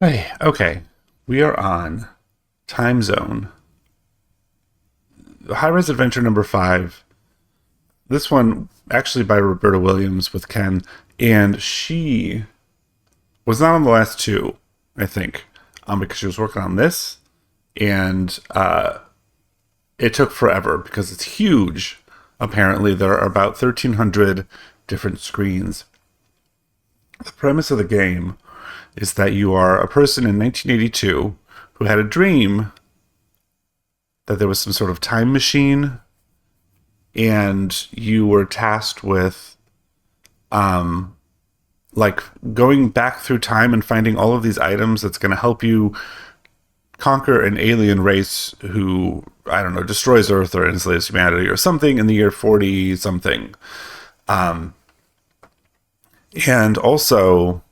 Hey, okay. We are on Time Zone, High Res Adventure number 5. This one actually by Roberta Williams with Ken, and she was not on the last two, I think, because she was working on this, and it took forever because it's huge. Apparently, there are about 1,300 different screens. The premise of the game is that you are a person in 1982 who had a dream that there was some sort of time machine, and you were tasked with like going back through time and finding all of these items that's going to help you conquer an alien race who, I don't know, destroys Earth or enslaves humanity or something in the year 40 something. And also,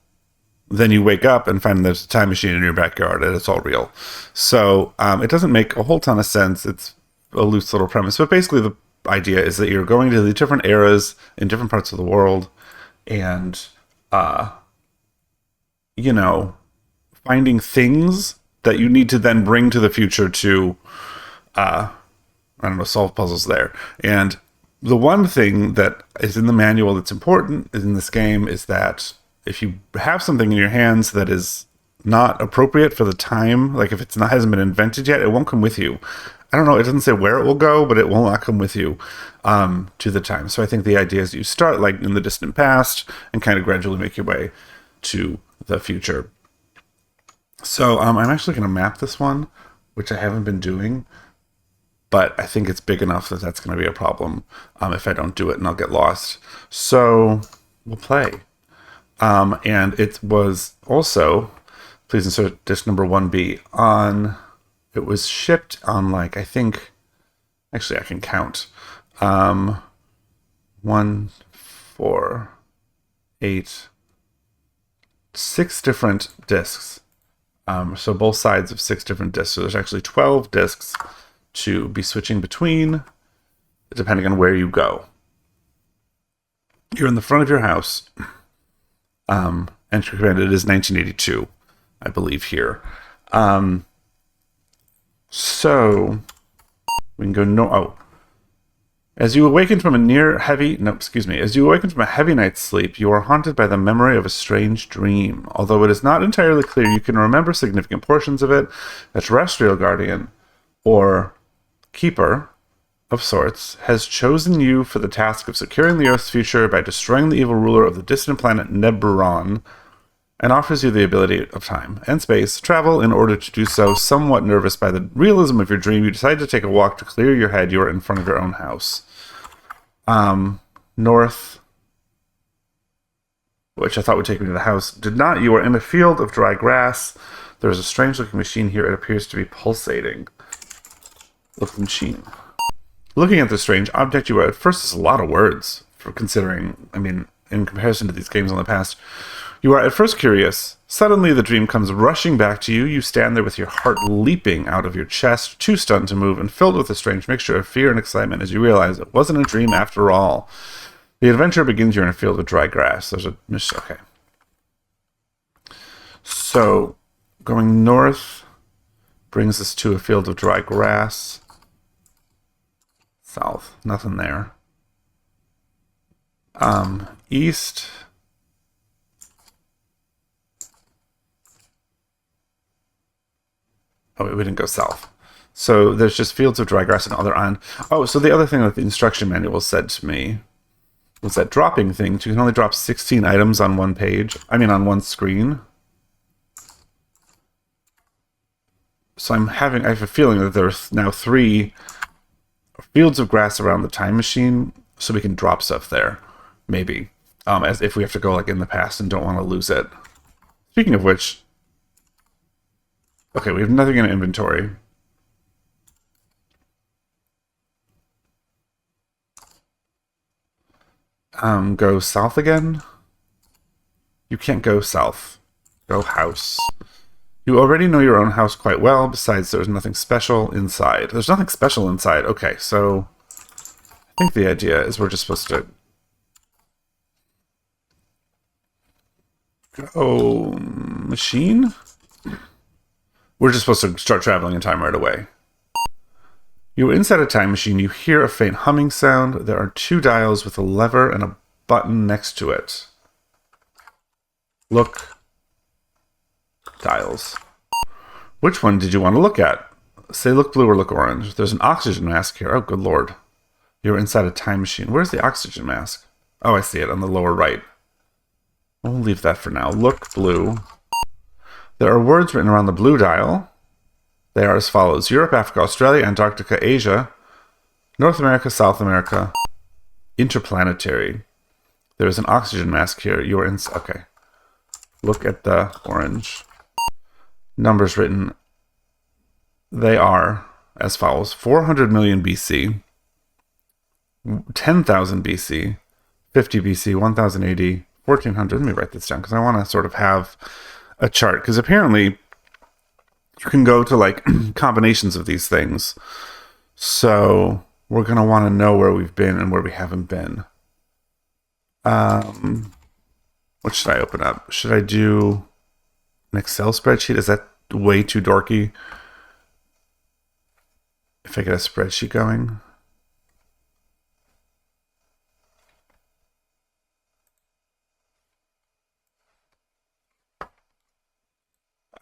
then you wake up and find there's a time machine in your backyard and it's all real. So it doesn't make a whole ton of sense. It's a loose little premise. But basically, the idea is that you're going to the different eras in different parts of the world and, uh, you know, finding things that you need to then bring to the future to, I don't know, solve puzzles there. And the one thing that is in the manual that's important in this game is that if you have something in your hands that is not appropriate for the time, like if it's not hasn't been invented yet, it won't come with you. I don't know. It doesn't say where it will go, but it will not come with you to the time. So I think the idea is you start like in the distant past and kind of gradually make your way to the future. So I'm actually going to map this one, which I haven't been doing, but I think it's big enough that that's going to be a problem if I don't do it and I'll get lost. So we'll play. And it was also, please insert disc number 1B on, it was shipped on like, I think, actually I can count. 1, 4, 8, 6 different discs. So both sides of 6 different discs. So there's actually 12 discs to be switching between, depending on where you go. You're in the front of your house. Entry command, it is 1982, I believe here. So we can go as you awaken from a heavy night's sleep, you are haunted by the memory of a strange dream. Although it is not entirely clear you can remember significant portions of it, a terrestrial guardian, or keeper of sorts, has chosen you for the task of securing the Earth's future by destroying the evil ruler of the distant planet Neburon, and offers you the ability of time and space travel. In order to do so, somewhat nervous by the realism of your dream, you decide to take a walk to clear your head. You are in front of your own house. North, which I thought would take me to the house, did not. You are in a field of dry grass. There is a strange-looking machine here. It appears to be pulsating. Look at the machine. Looking at this strange object, you are at first, it's a lot of words for considering, I mean, in comparison to these games in the past. You are at first curious. Suddenly, the dream comes rushing back to you. You stand there with your heart leaping out of your chest, too stunned to move, and filled with a strange mixture of fear and excitement as you realize it wasn't a dream after all. The adventure begins. You're in a field of dry grass. Okay. So, going north brings us to a field of dry grass. South, nothing there. East. Oh, we didn't go south. So there's just fields of dry grass and other on. Oh, so the other thing that the instruction manual said to me was that dropping things, you can only drop 16 items on one page. I mean, on one screen. So I have a feeling that there's now 3 fields of grass around the time machine, so we can drop stuff there, maybe. As if we have to go like in the past and don't want to lose it. Speaking of which, okay, we have nothing in inventory. Go south again? You can't go south. Go house. You already know your own house quite well. Besides, there's nothing special inside. There's nothing special inside. Okay, so I think the idea is we're just supposed to go machine? We're just supposed to start traveling in time right away. You're inside a time machine. You hear a faint humming sound. There are 2 dials with a lever and a button next to it. Look. Dials. Which one did you want to look at? Say look blue or look orange. There's an oxygen mask here. Oh, good lord. You're inside a time machine. Where's the oxygen mask? Oh, I see it on the lower right. We'll leave that for now. Look blue. There are words written around the blue dial. They are as follows. Europe, Africa, Australia, Antarctica, Asia, North America, South America, interplanetary. There's an oxygen mask here. You're in... Okay. Look at the orange. Numbers written. They are as follows. 400 million BC, 10,000 BC, 50 BC, 1000 AD, 1400. Let me write this down because I want to sort of have a chart. Because apparently you can go to like combinations of these things. So we're going to want to know where we've been and where we haven't been. What should I open up? Should I do an Excel spreadsheet? Is that way too dorky? If I get a spreadsheet going.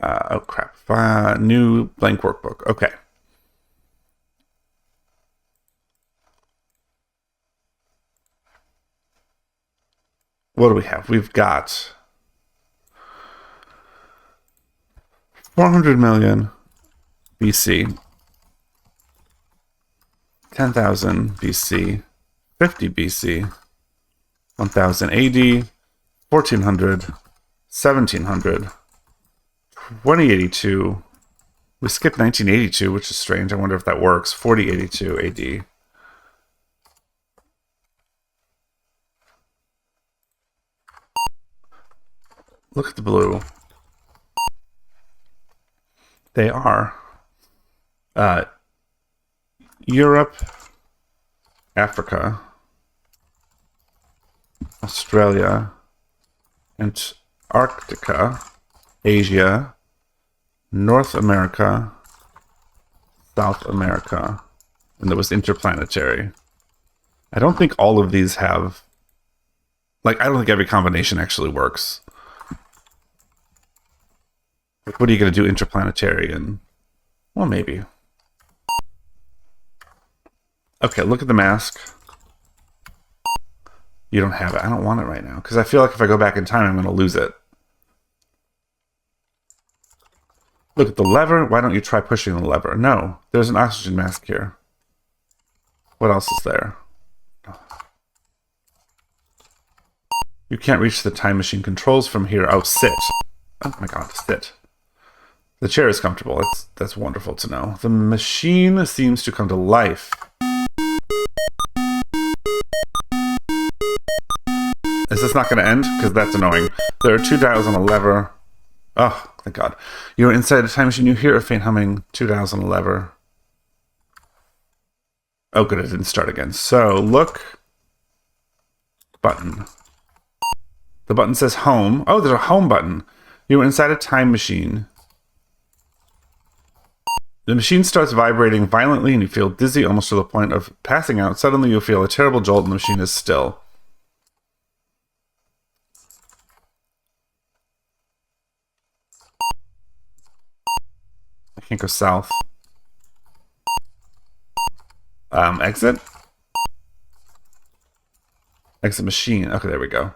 Oh crap. New blank workbook. Okay. What do we have? We've got 400 million BC, 10,000 BC, 50 BC, 1000 AD, 1400, 1700, 2082. We skipped 1982, which is strange. I wonder if that works. 4082 AD. Look at the blue. They are Europe, Africa, Australia, Antarctica, Asia, North America, South America, and there was interplanetary. I don't think all of these have... Like, I don't think every combination actually works. Like, what are you going to do interplanetary and... Well, maybe. Okay, look at the mask. You don't have it. I don't want it right now. Because I feel like if I go back in time, I'm going to lose it. Look at the lever. Why don't you try pushing the lever? No, there's an oxygen mask here. What else is there? You can't reach the time machine controls from here. Oh, sit. Oh my god, sit. The chair is comfortable. That's wonderful to know. The machine seems to come to life. Is this not going to end? Because that's annoying. There are 2 dials on a lever. Oh, thank God. You're inside a time machine. You hear a faint humming. 2 dials on a lever. Oh, good. It didn't start again. So, look. Button. The button says home. Oh, there's a home button. You're inside a time machine. The machine starts vibrating violently and you feel dizzy almost to the point of passing out. Suddenly you feel a terrible jolt and the machine is still. I can't go south. Exit? Exit machine. Okay, there we go.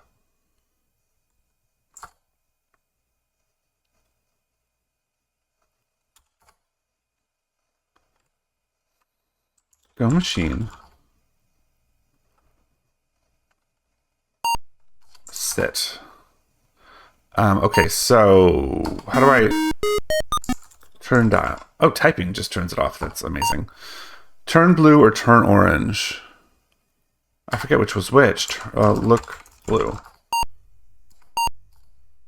Go machine. Sit. Okay, so how do I turn dial? Oh, typing just turns it off. That's amazing. Turn blue or turn orange? I forget which was which. Look blue.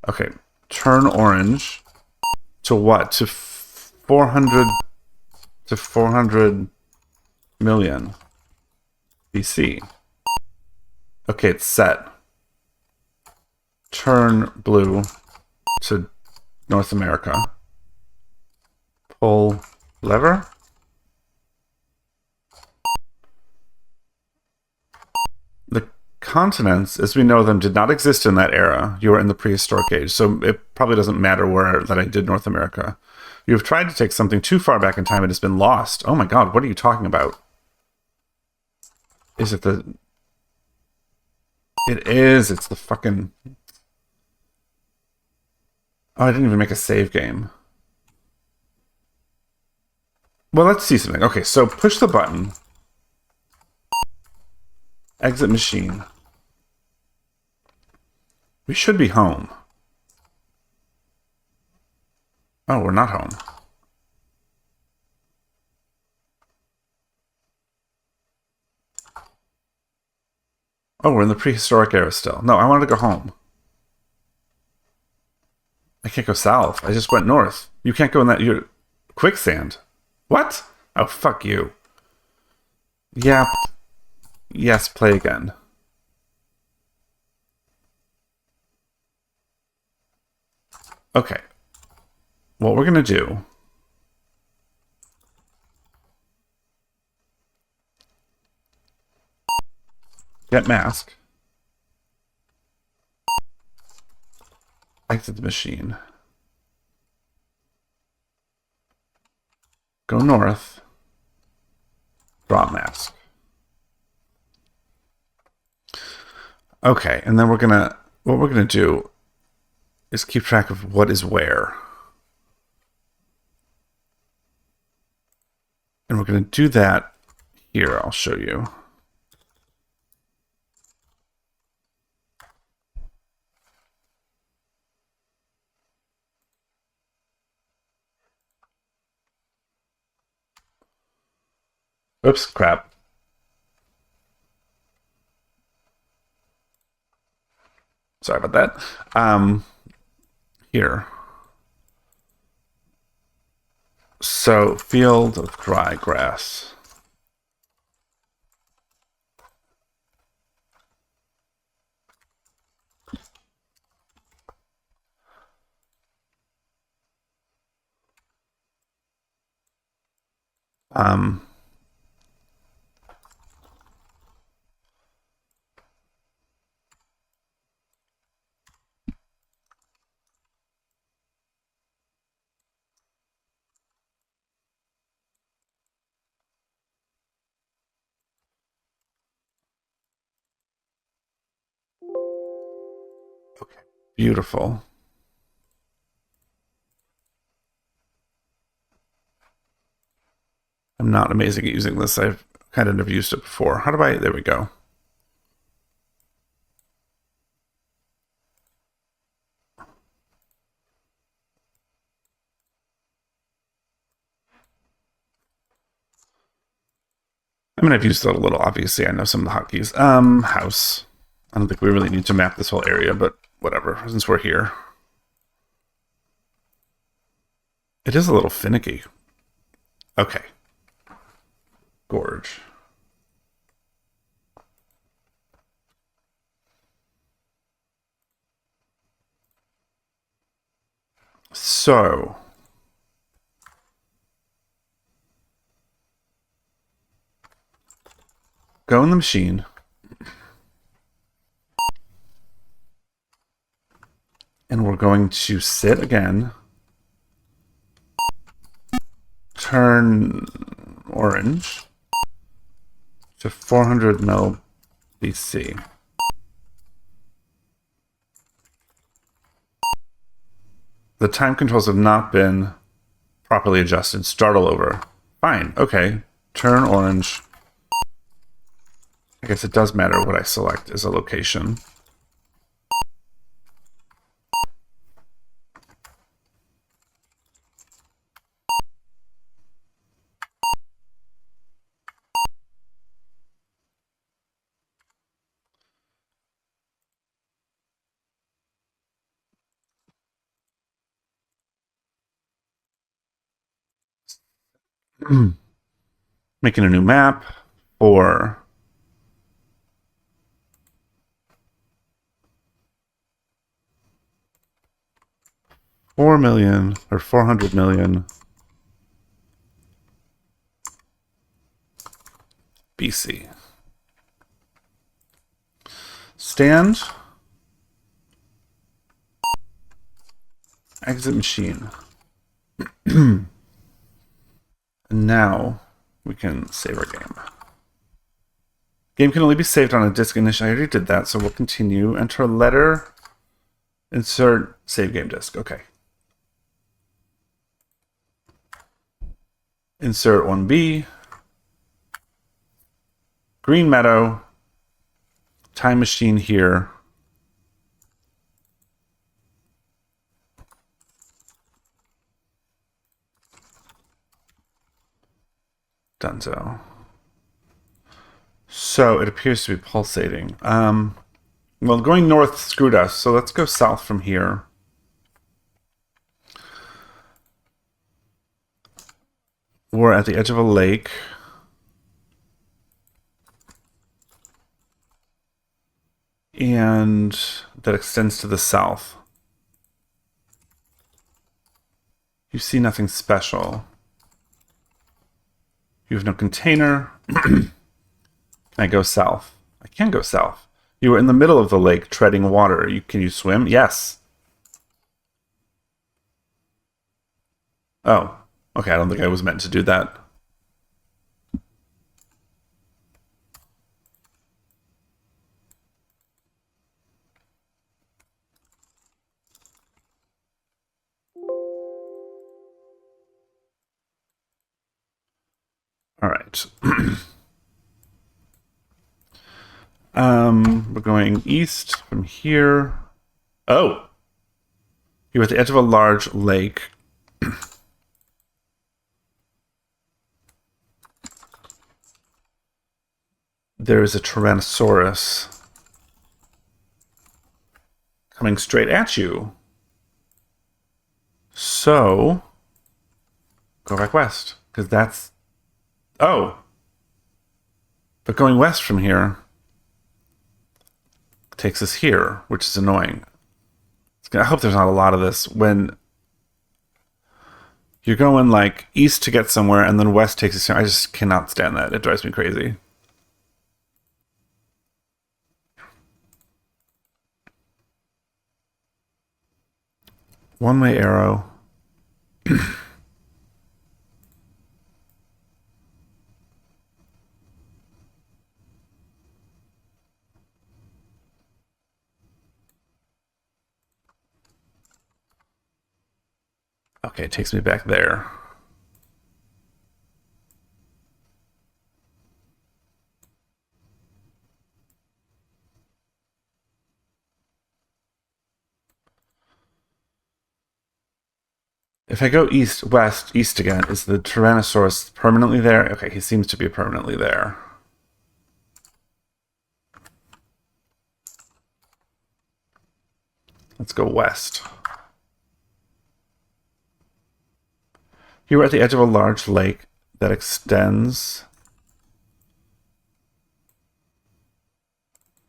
Okay, turn orange to what? To 400 million BC. Okay, it's set. Turn blue to North America. Pull lever. The continents, as we know them, did not exist in that era. You were in the prehistoric age, so it probably doesn't matter where that I did North America. You have tried to take something too far back in time and it's been lost. Oh my god, what are you talking about? Is it the... It is. It's the fucking... Oh, I didn't even make a save game. Well, let's see something. Okay, so push the button. Exit machine. We should be home. Oh, we're not home. Oh, we're in the prehistoric era still. No, I wanted to go home. I can't go south. I just went north. You can't go in that... You're... Quicksand. What? Oh, fuck you. Yeah. Yes, play again. Okay. What we're going to do... Get mask. Exit the machine. Go north. Drop mask. Okay, and then what we're gonna do is keep track of what is where. And we're gonna do that here, I'll show you. Oops, crap. Sorry about that. Here. So, field of dry grass. Okay, beautiful. I'm not amazing at using this. I've kind of never used it before. How do I... There we go. I mean, I've used it a little, obviously. I know some of the hotkeys. House. I don't think we really need to map this whole area, but whatever, since we're here. It is a little finicky. Okay. Gorge. So... Go in the machine. And we're going to sit again. Turn orange to 400 mil BC. The time controls have not been properly adjusted. Start all over. Fine. Okay. Turn orange. I guess it does matter what I select as a location. Making a new map for... $4 million or 400 million BC. Stand. Exit machine. And now we can save our game. Game can only be saved on a disk initially. I already did that, so we'll continue. Enter a letter. Insert save game disk. Okay. Insert 1B. Green Meadow. Time machine here. Dunzo. So it appears to be pulsating. Well, going north screwed us, so let's go south from here. We're at the edge of a lake. And that extends to the south. You see nothing special. You have no container. Can I go south? I can go south. You were in the middle of the lake treading water. Can you swim? Yes. Oh. Okay, I don't think I was meant to do that. All right. We're going east from here. Oh! You're at the edge of a large lake. There is a Tyrannosaurus coming straight at you. So, go back west, because that's... Oh! But going west from here takes us here, which is annoying. I hope there's not a lot of this. When you're going like east to get somewhere and then west takes us here, I just cannot stand that. It drives me crazy. One-way arrow. Okay, it takes me back there. If I go east, west, east again, is the Tyrannosaurus permanently there? Okay, he seems to be permanently there. Let's go west. Here we're at the edge of a large lake that extends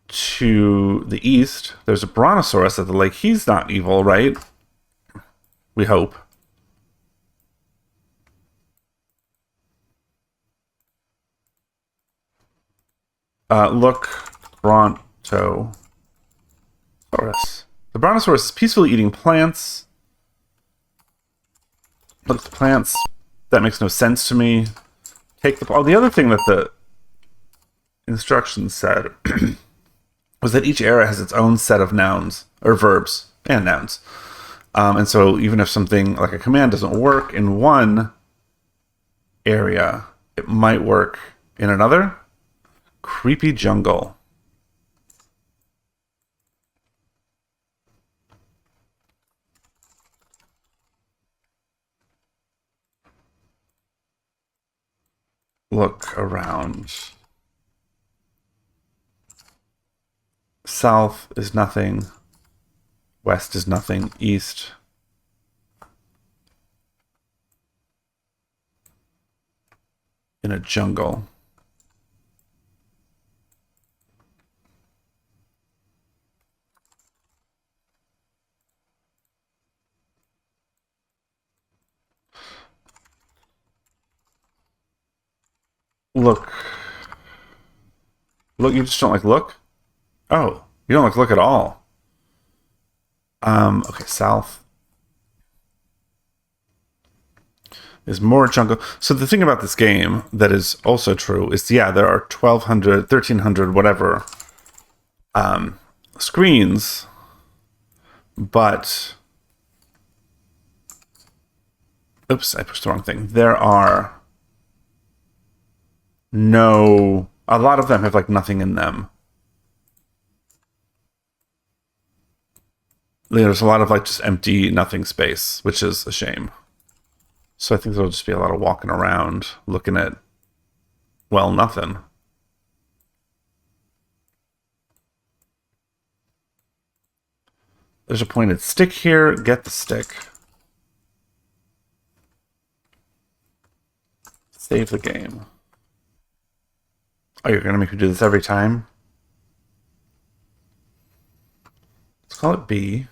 to the east. There's a Brontosaurus at the lake. He's not evil, right? We hope. Look, Brontosaurus. The Brontosaurus is peacefully eating plants. Look at the plants. That makes no sense to me. Take the... Oh, the other thing that the instructions said was that each era has its own set of nouns, or verbs, and nouns. And so even if something like a command doesn't work in one area, it might work in another. Creepy jungle. Look around. South is nothing. West is nothing. East. In a jungle. Look Look, you just don't like look? Oh, you don't like look at all. Okay, south is more jungle. So the thing about this game that is also true is, yeah, there are 1,200, 1,300, whatever screens, but oops, I pushed the wrong thing. There are no, a lot of them have like nothing in them. There's a lot of like just empty nothing space, which is a shame. So I think there'll just be a lot of walking around looking at, well, nothing. There's a pointed stick here. Get the stick. Save the game. Oh, you're going to make me do this every time? Let's call it B.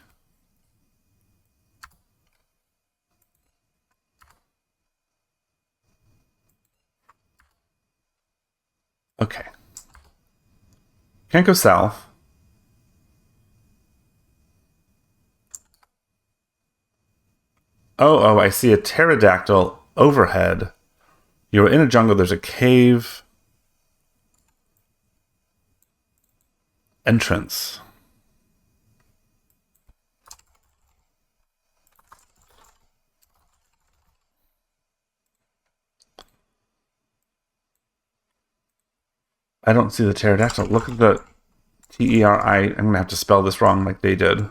Okay. Can't go south. Oh, I see a pterodactyl overhead. You're in a jungle. There's a cave entrance. I don't see the pterodactyl. Look at the T-E-R-I. I'm going to have to spell this wrong like they did.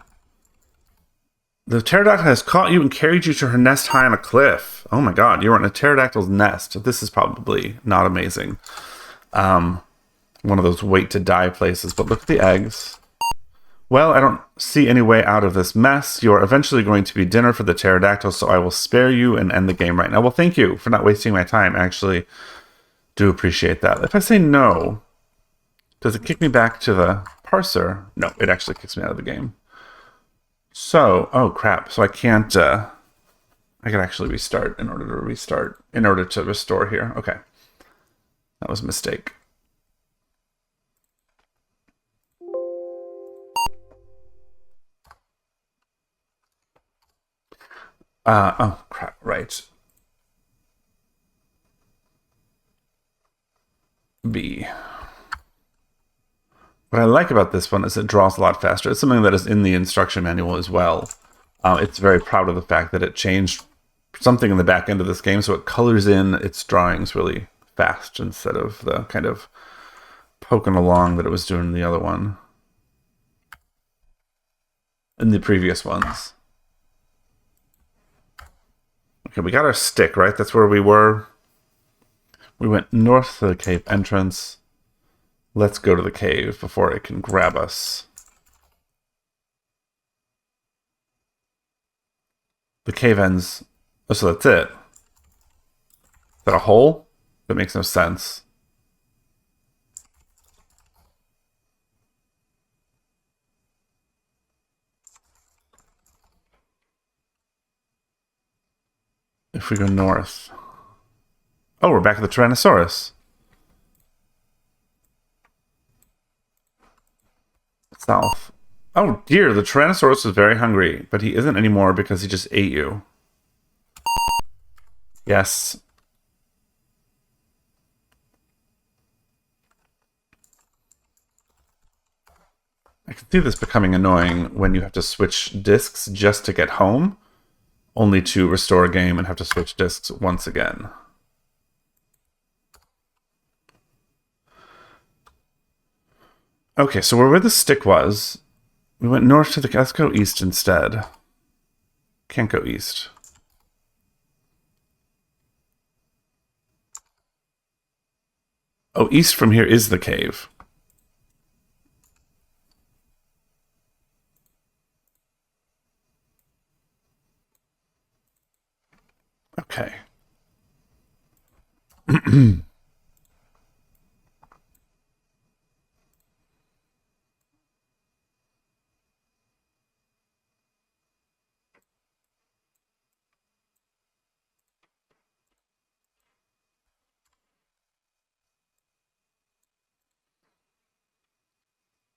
The pterodactyl has caught you and carried you to her nest high on a cliff. Oh my god, you're in a pterodactyl's nest. This is probably not amazing. One of those wait to die places, but look at the eggs. Well, I don't see any way out of this mess. You're eventually going to be dinner for the pterodactyl, so I will spare you and end the game right now. Well, thank you for not wasting my time. I actually do appreciate that. If I say no, does it kick me back to the parser? No, it actually kicks me out of the game. So, oh crap. So I can't, I can actually restart in order to restore here. Okay. That was a mistake. Oh crap, right. B. What I like about this one is it draws a lot faster. It's something that is in the instruction manual as well. It's very proud of the fact that it changed something in the back end of this game, so it colors in its drawings really fast instead of the kind of poking along that it was doing in the other one. In the previous ones. Okay, we got our stick, right? That's where we were. We went north to the cave entrance. Let's go to the cave before it can grab us. The cave ends. Oh, so that's it. Is that a hole? That makes no sense. If we go north. Oh, we're back at the Tyrannosaurus. South. Oh dear, the Tyrannosaurus is very hungry, but he isn't anymore because he just ate you. Yes. I can see this becoming annoying when you have to switch discs just to get home, only to restore a game and have to switch discs once again. Okay, so where the stick was, we went north to the... Let's go east instead. Can't go east. Oh, east from here is the cave. Okay.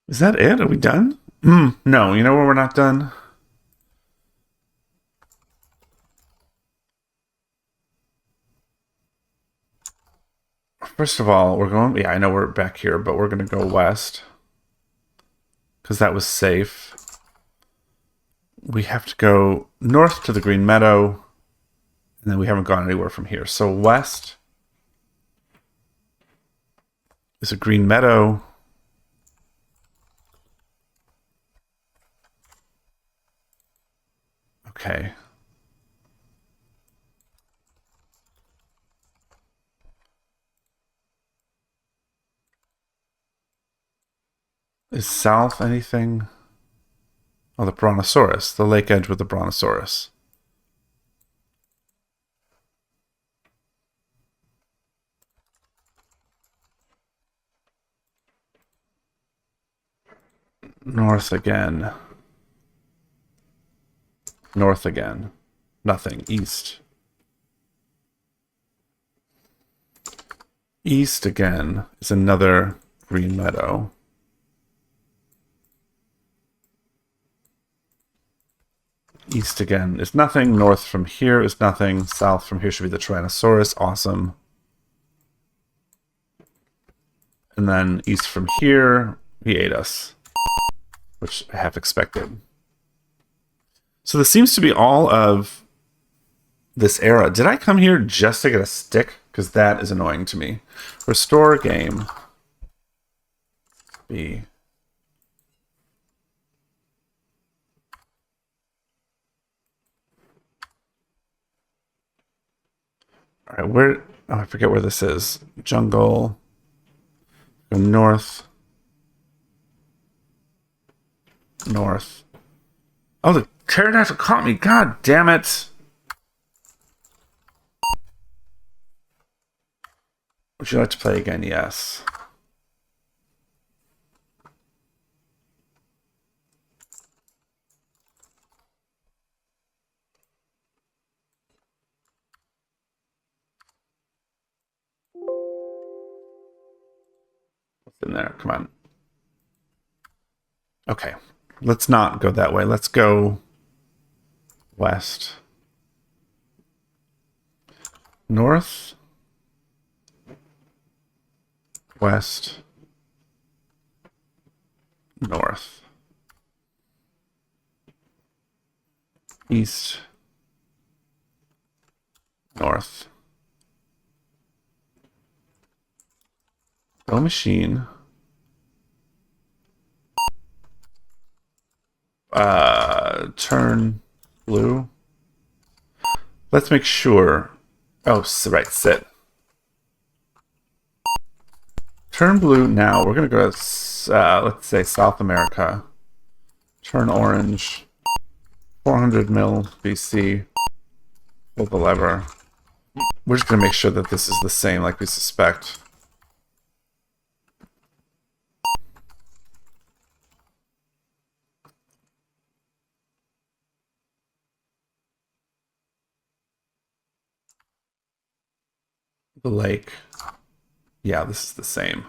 Is that it? Are we done? No, you know where we're not done? First of all, we're going... Yeah, I know we're back here, but we're going to go west. Because that was safe. We have to go north to the Green Meadow. And then we haven't gone anywhere from here. So west is a Green Meadow. Okay. Is south anything? Oh, the Brontosaurus. The lake edge with the Brontosaurus. North again. North again. Nothing. East. East again is another Green Meadow. East again is nothing. North from here is nothing. South from here should be the Tyrannosaurus. Awesome. And then east from here, he ate us, which I have expected. So this seems to be all of this era. Did I come here just to get a stick? Because that is annoying to me. Restore game. B. All right, where... Oh, I forget where this is. Jungle. Go north. North. Oh, the pterodactyl caught me. God damn it. Would you like to play again? Yes. What's in there? Come on. Okay. Let's not go that way. Let's go west. North. West. North. East. North. Go machine. Turn blue. Let's make sure. Oh, right, sit. Turn blue now. We're going to go to, let's say, South America. Turn orange. 400 mil BC. Pull the lever. We're just going to make sure that this is the same like we suspect. The lake. Yeah, this is the same.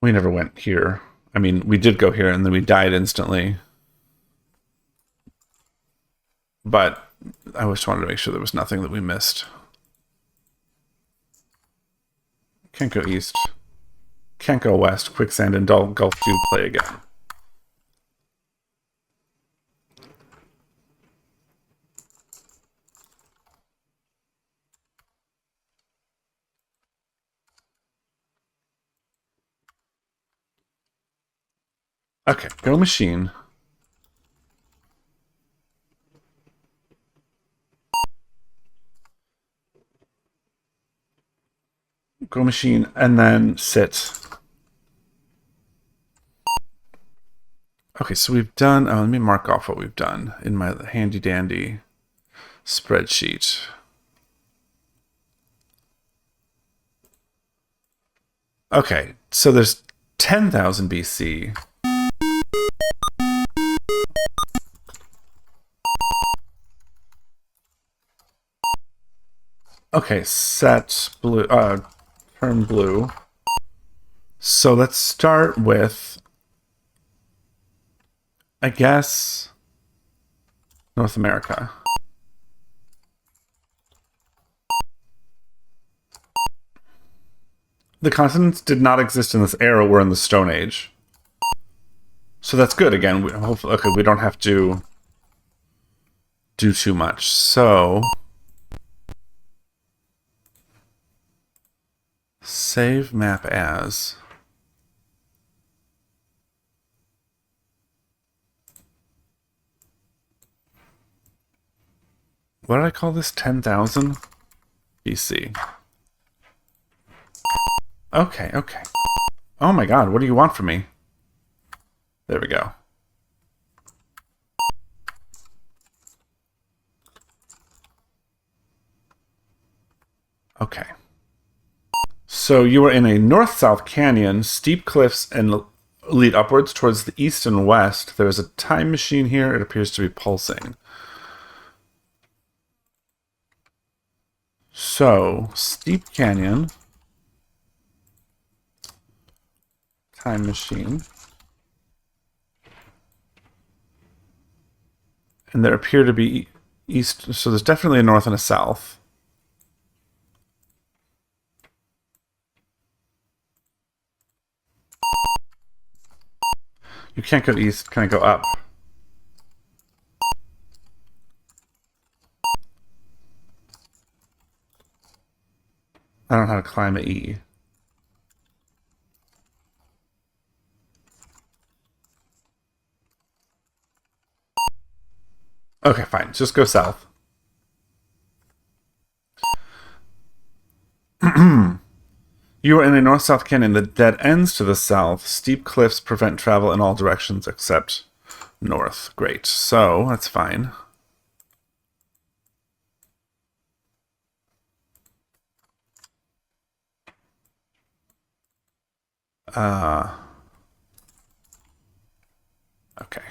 We never went here. I mean, we did go here and then we died instantly. But I just wanted to make sure there was nothing that we missed. Can't go east. Can't go west. Quicksand and Gulf do play again. Okay, go machine. Go machine, and then sit. Okay, so we've done... let me mark off what we've done in my handy-dandy spreadsheet. Okay, so there's 10,000 BC. Okay, set blue, turn blue. So let's start with, I guess, North America. The continents did not exist in this era. We're in the Stone Age. So that's good. Again, hopefully, okay, we don't have to do too much. So, save map as. What did I call this? 10,000 BC. Okay, okay. Oh my god, what do you want from me? There we go. Okay. So you are in a north-south canyon, steep cliffs, and lead upwards towards the east and west. There is a time machine here. It appears to be pulsing. So, steep canyon. Time machine. And there appear to be east. So there's definitely a north and a south. You can't go east. Can I go up? I don't know how to climb an E. Okay, fine. Just go south. You are in a north-south canyon that ends to the south. Steep cliffs prevent travel in all directions except north. Great. So, that's fine. Okay.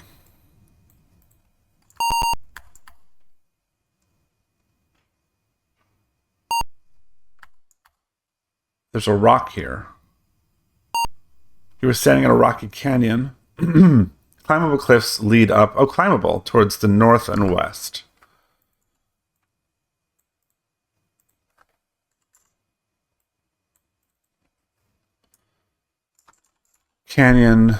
There's a rock here. You were standing in a rocky canyon. Climbable cliffs lead up, climbable, towards the north and west. Canyon.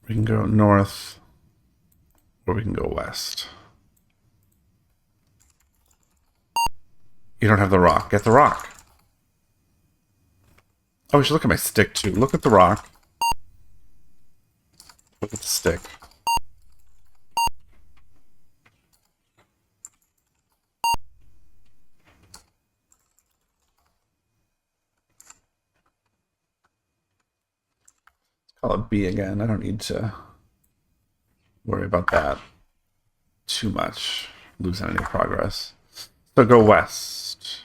We can go north, or we can go west. You don't have the rock. Get the rock. Oh, we should look at my stick, too. Look at the rock. Look at the stick. Call it B again. I don't need to worry about that too much. Losing any progress. So go west.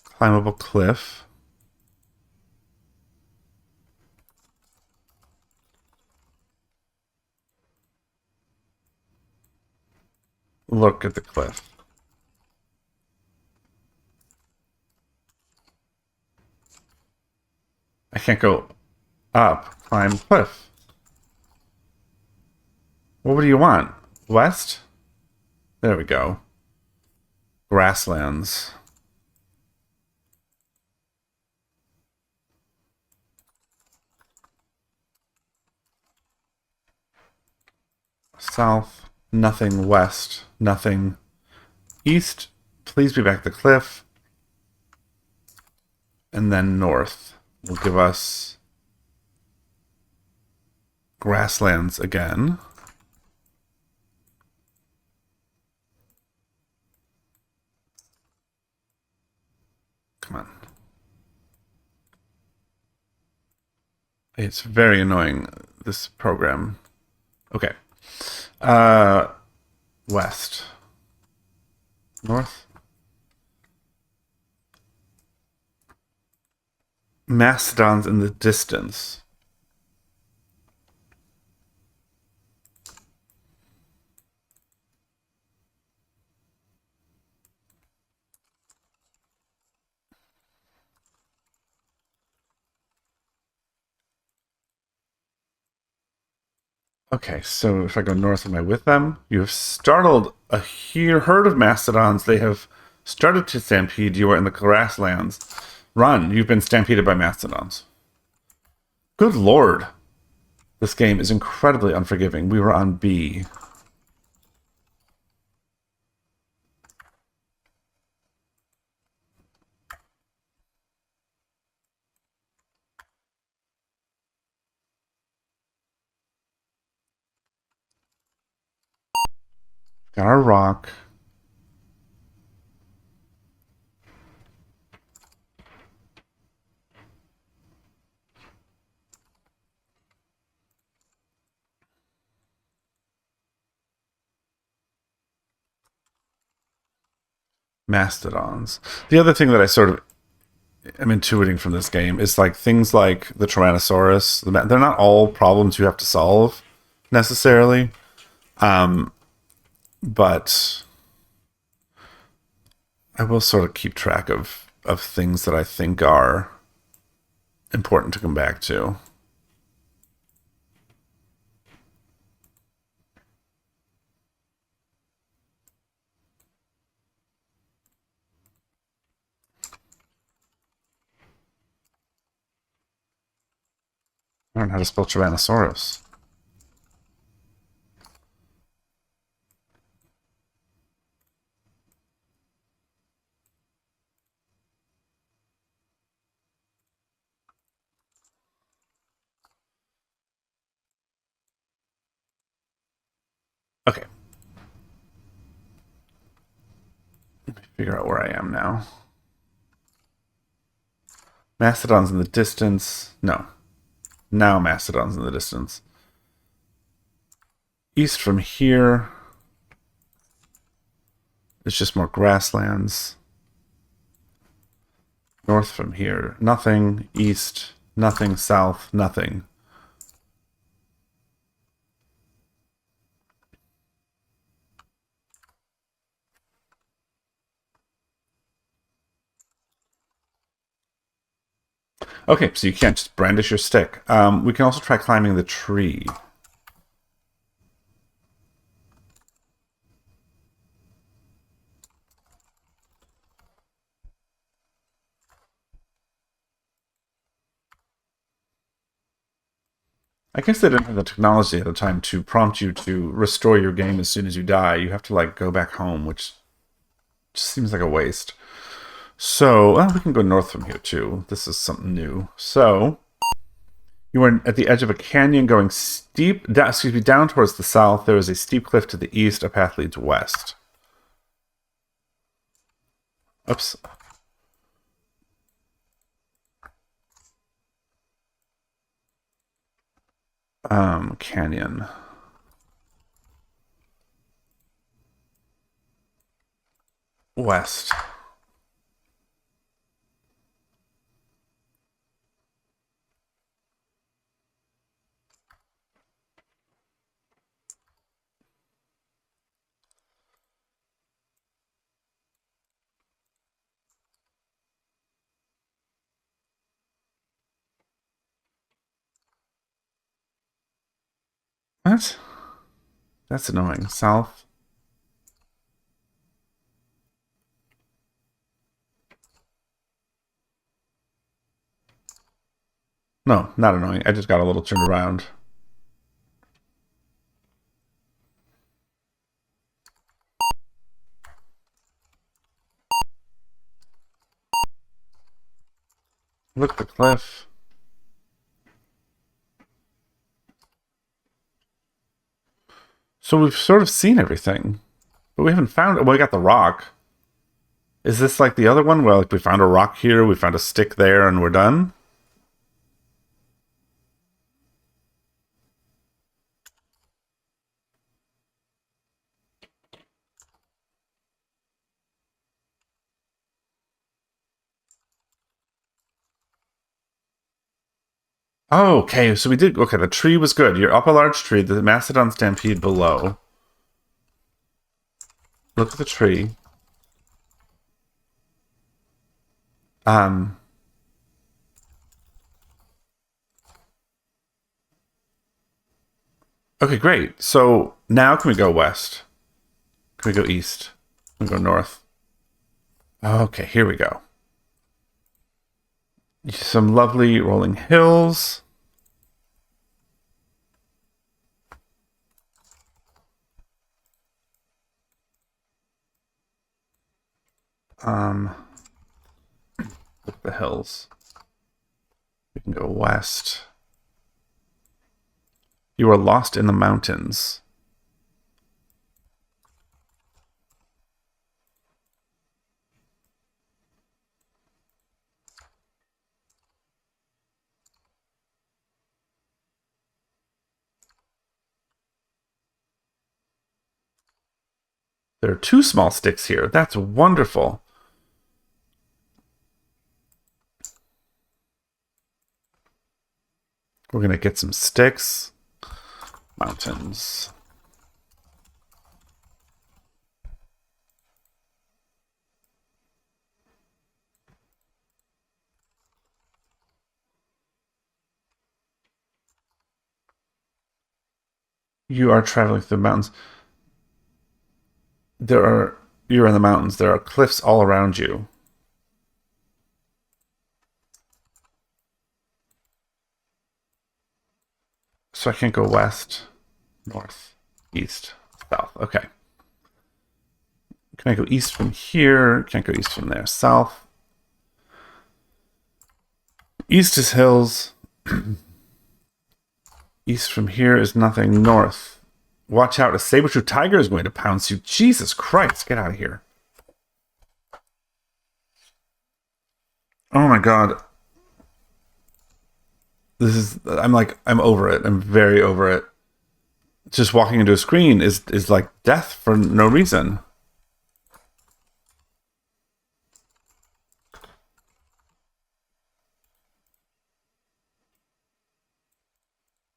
Climbable cliff. Look at the cliff. I can't go up. Climb cliff. What do you want? West? There we go. Grasslands. South. Nothing west. Nothing east. Please be back to the cliff. And then north will give us grasslands again. Come on. It's very annoying, this program. Okay. West. North. Mastodons in the distance. Okay, so if I go north, am I with them? You have startled a herd of mastodons. They have started to stampede. You are in the grasslands. Run. You've been stampeded by mastodons. Good lord. This game is incredibly unforgiving. We were on B. Got our rock. Mastodons. The other thing that I sort of am intuiting from this game is like things like the Tyrannosaurus. They're not all problems you have to solve necessarily, but I will sort of keep track of things that I think are important to come back to. Learn how to spell Tyrannosaurus. Okay. Let me figure out where I am now. Mastodon's in the distance. No. Now Mastodon's in the distance. East from here is just more grasslands. North from here, nothing. East, nothing. South, nothing. Okay, so you can't just brandish your stick. We can also try climbing the tree. I guess they didn't have the technology at the time to prompt you to restore your game as soon as you die. You have to like go back home, which just seems like a waste. So we can go north from here too. This is something new. So you are at the edge of a canyon going steep. Down towards the south. There is a steep cliff to the east. A path leads west. Oops. Canyon. West. What? That's annoying. South. No, not annoying. I just got a little turned around. Look at the cliff. So we've sort of seen everything, but we haven't found it. Well, we got the rock. Is this like the other one where like we found a rock here, we found a stick there, and we're done? Oh, okay, so we did. Okay, the tree was good. You're up a large tree. The Mastodon Stampede below. Look at the tree. Um. Okay, great. So now can we go west? Can we go east? Can we go north? Okay, here we go. Some lovely rolling hills. Um, look at the hills. We can go west. You are lost in the mountains. There are two small sticks here. That's wonderful. We're going to get some sticks. Mountains. You are traveling through the mountains. You're in the mountains. There are cliffs all around you. So I can't go west, north, east, south. Okay. Can I go east from here? Can't go east from there. South. East is hills. East from here is nothing. North. Watch out, a saber-tooth tiger is going to pounce you. Jesus Christ, get out of here. Oh my god. I'm over it. I'm very over it. Just walking into a screen is like death for no reason.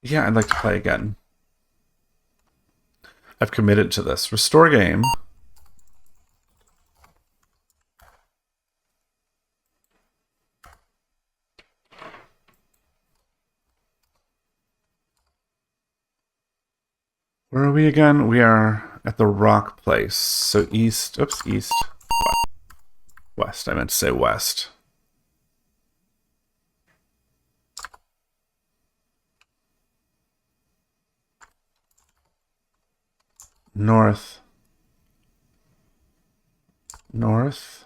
Yeah, I'd like to play again. I've committed to this. Restore game. Where are we again? We are at the rock place. So east. Oops, east. West. I meant to say west. North. North.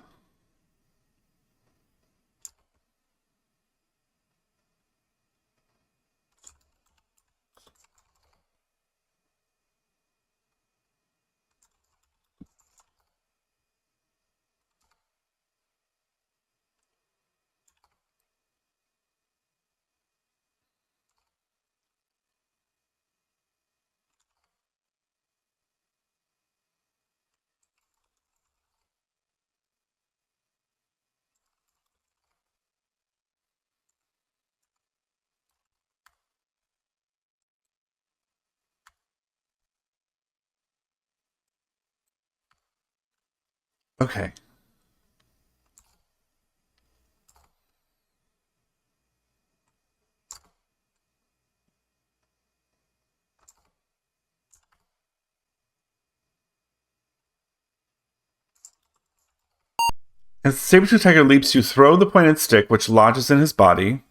Okay. As the saber-tooth tiger leaps, you throw the pointed stick, which lodges in his body.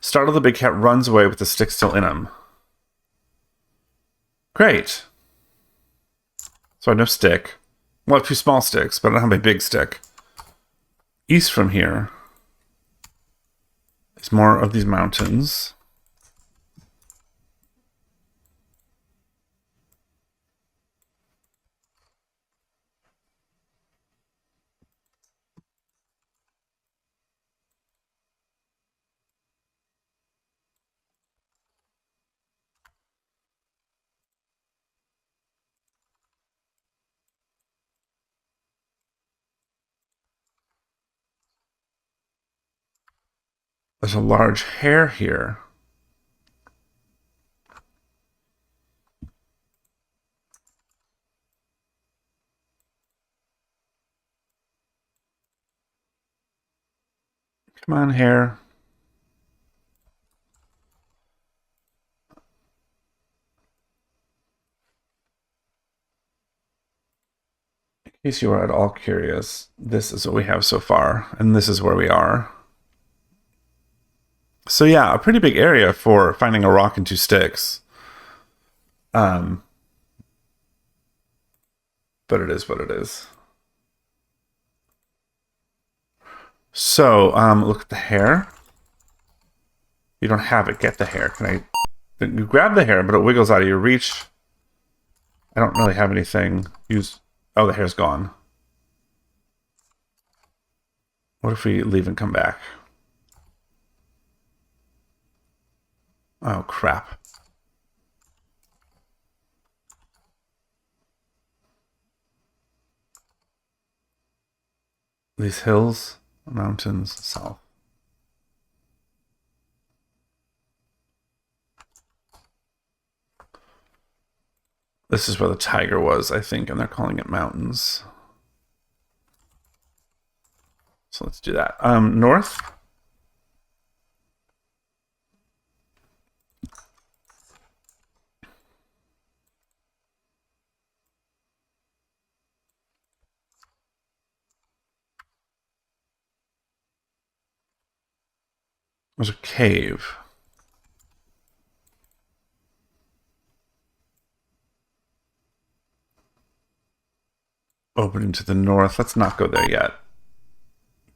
Startled, the big cat runs away with the stick still in him. Great. So I have no stick. Well, I have two small sticks, but I don't have a big stick. East from here is more of these mountains. There's a large hare here. Come on, hair. In case you are at all curious, this is what we have so far, and this is where we are. So yeah, a pretty big area for finding a rock and two sticks. But it is what it is. So, look at the hair. You don't have it. Get the hair. Can I? You grab the hair, but it wiggles out of your reach. I don't really have anything. Use. Oh, the hair's gone. What if we leave and come back? Oh, crap. These hills, mountains, south. This is where the tiger was, I think, and they're calling it mountains. So let's do that. North. There's a cave. Opening to the north. Let's not go there yet.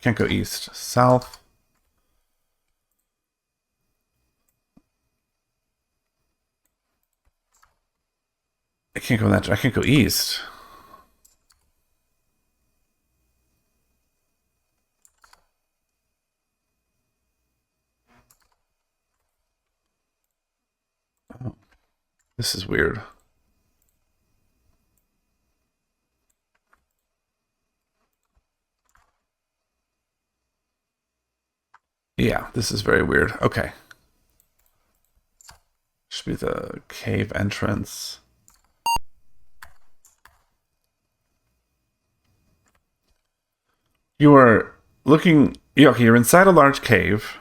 Can't go east. South. I can't go in that. I can't go east. Oh, this is weird. Yeah, this is very weird. Okay. Should be the cave entrance. You are looking. Yeah, okay, you're inside a large cave.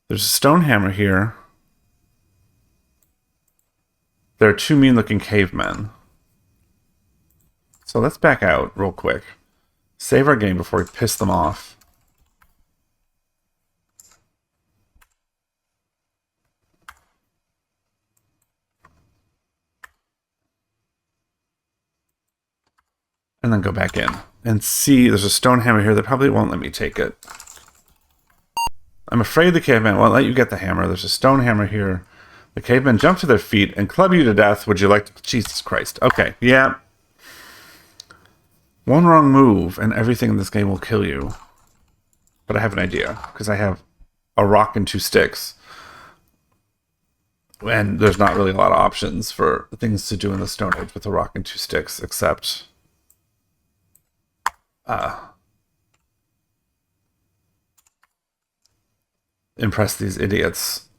There's a stone hammer here. There are two mean-looking cavemen. So let's back out real quick. Save our game before we piss them off. And then go back in. And see, there's a stone hammer here that probably won't let me take it. I'm afraid the caveman won't let you get the hammer. There's a stone hammer here. The cavemen jump to their feet and club you to death. Would you like to... Jesus Christ. Okay, yeah. One wrong move and everything in this game will kill you. But I have an idea, because I have a rock and two sticks. And there's not really a lot of options for things to do in the Stone Age with a rock and two sticks, except... impress these idiots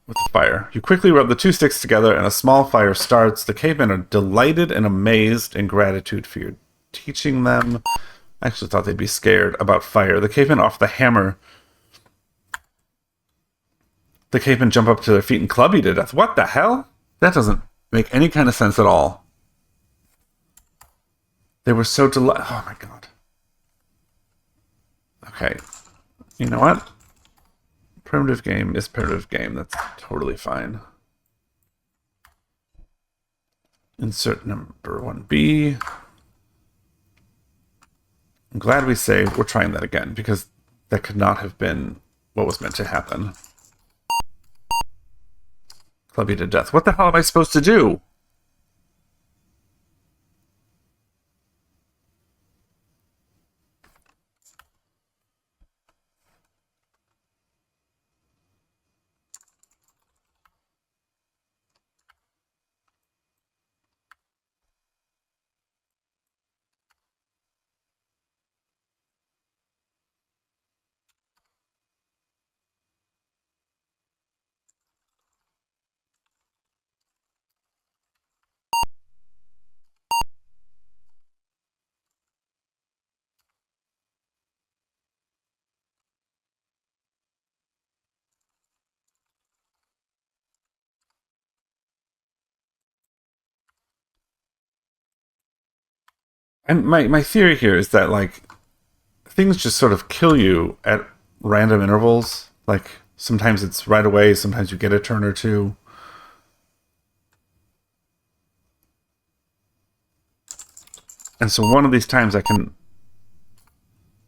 with the fire. You quickly rub the two sticks together and a small fire starts. The cavemen are delighted and amazed in gratitude for your teaching them. I actually thought they'd be scared about fire. The cavemen offer the hammer. The cavemen jump up to their feet and club you to death. What the hell? That doesn't make any kind of sense at all. They were so delighted. Oh my god. Okay. You know what? Primitive game is primitive game. That's totally fine. Insert number 1B. I'm glad we saved. We're trying that again, because that could not have been what was meant to happen. Club you to death. What the hell am I supposed to do? And my theory here is that like things just sort of kill you at random intervals. Like sometimes it's right away, sometimes you get a turn or two. And so one of these times I can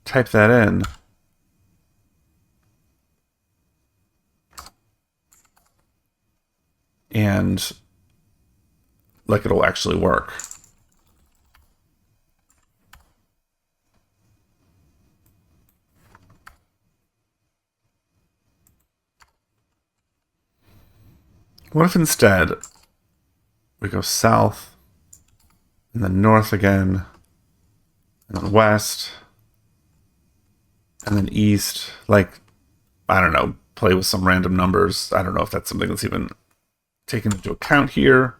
type that in. And like it'll actually work. What if instead we go south and then north again and then west and then east? Like, I don't know, play with some random numbers. I don't know if that's something that's even taken into account here.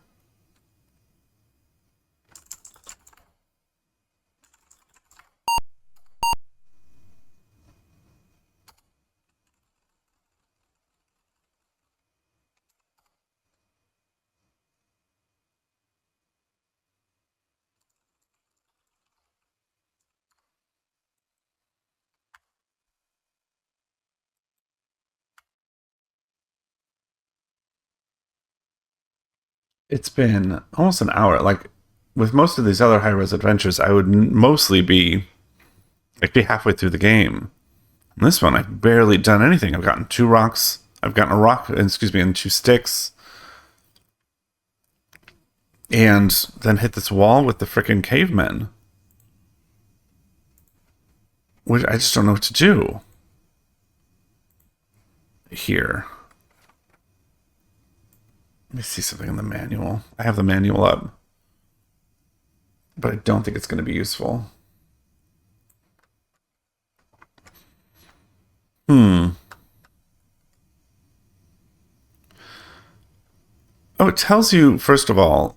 It's been almost an hour. Like with most of these other high-res adventures, I would mostly be halfway through the game. In this one, I've barely done anything. I've gotten 2 rocks. I've gotten a rock, excuse me, and 2 sticks, and then hit this wall with the frickin' cavemen, which I just don't know what to do here. Let me see something in the manual. I have the manual up, but I don't think it's going to be useful. Oh, it tells you, first of all,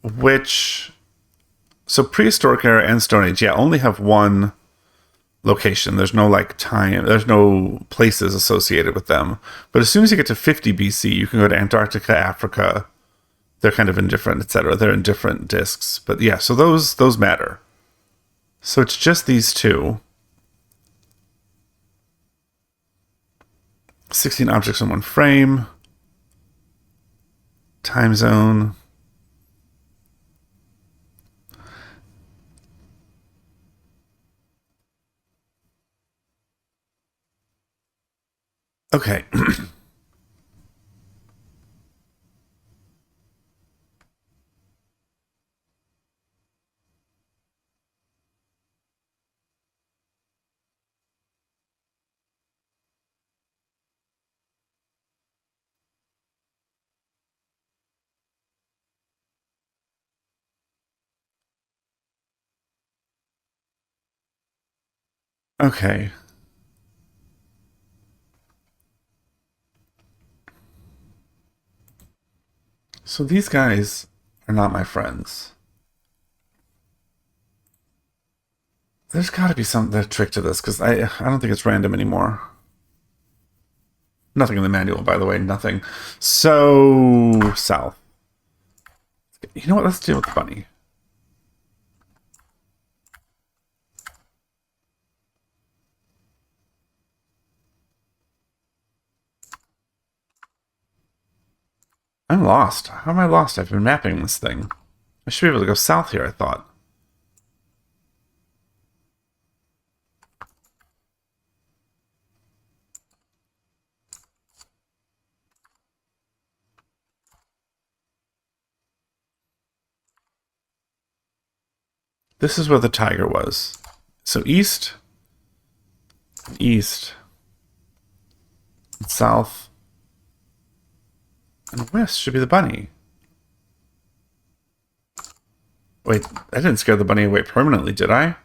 which. So prehistoric era and Stone Age, yeah, only have one location. There's no like time, there's no places associated with them. But as soon as you get to 50 BC, you can go to Antarctica, Africa. They're kind of indifferent, etc. They're in different discs. But yeah, so those matter. So it's just these two. 16 objects in one frame. Time zone. Okay. Okay. So these guys are not my friends. There's got to be some trick to this because I don't think it's random anymore. Nothing in the manual, by the way. Nothing. So south. You know what? Let's deal with the bunny. I'm lost. How am I lost? I've been mapping this thing. I should be able to go south here, I thought. This is where the tiger was. So east, east, and south, and west should be the bunny. Wait, I didn't scare the bunny away permanently, did I?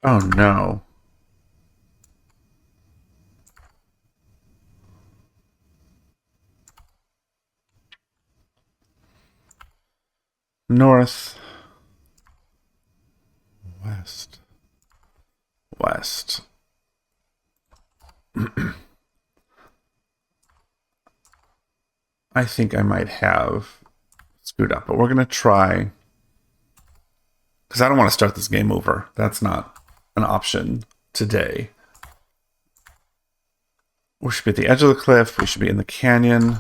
Oh no. north, west, west. I think I might have screwed up, but we're going to try, because I don't want to start this game over. That's not an option today. We should be at the edge of the cliff. We should be in the canyon.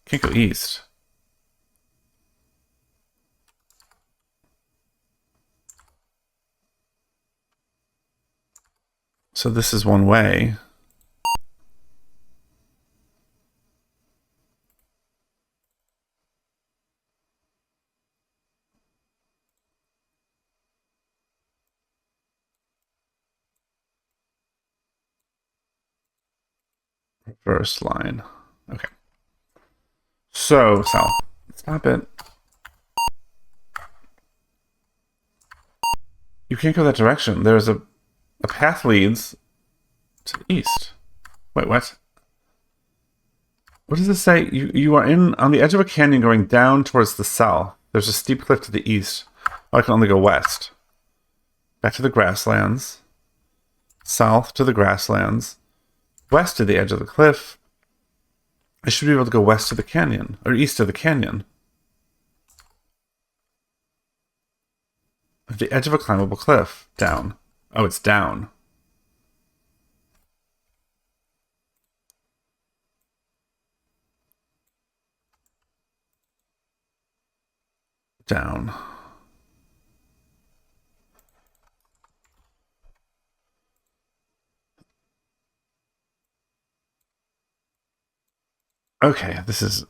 Can't go east. So this is one way. First line. Okay. So, south. Stop it. You can't go that direction. There's a path leads to the east. Wait, what? What does it say? You are on the edge of a canyon going down towards the south. There's a steep cliff to the east. Oh, I can only go west. Back to the grasslands. South to the grasslands. West to the edge of the cliff. I should be able to go west to the canyon. Or east to the canyon. At the edge of a climbable cliff. Down. Oh, it's down. Down. Okay, this is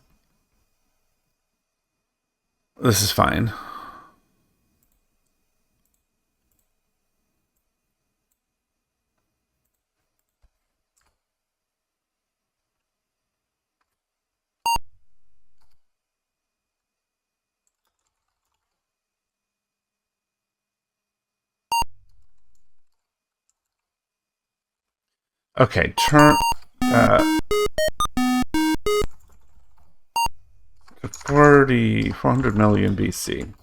fine. Okay, turn 400 million BC.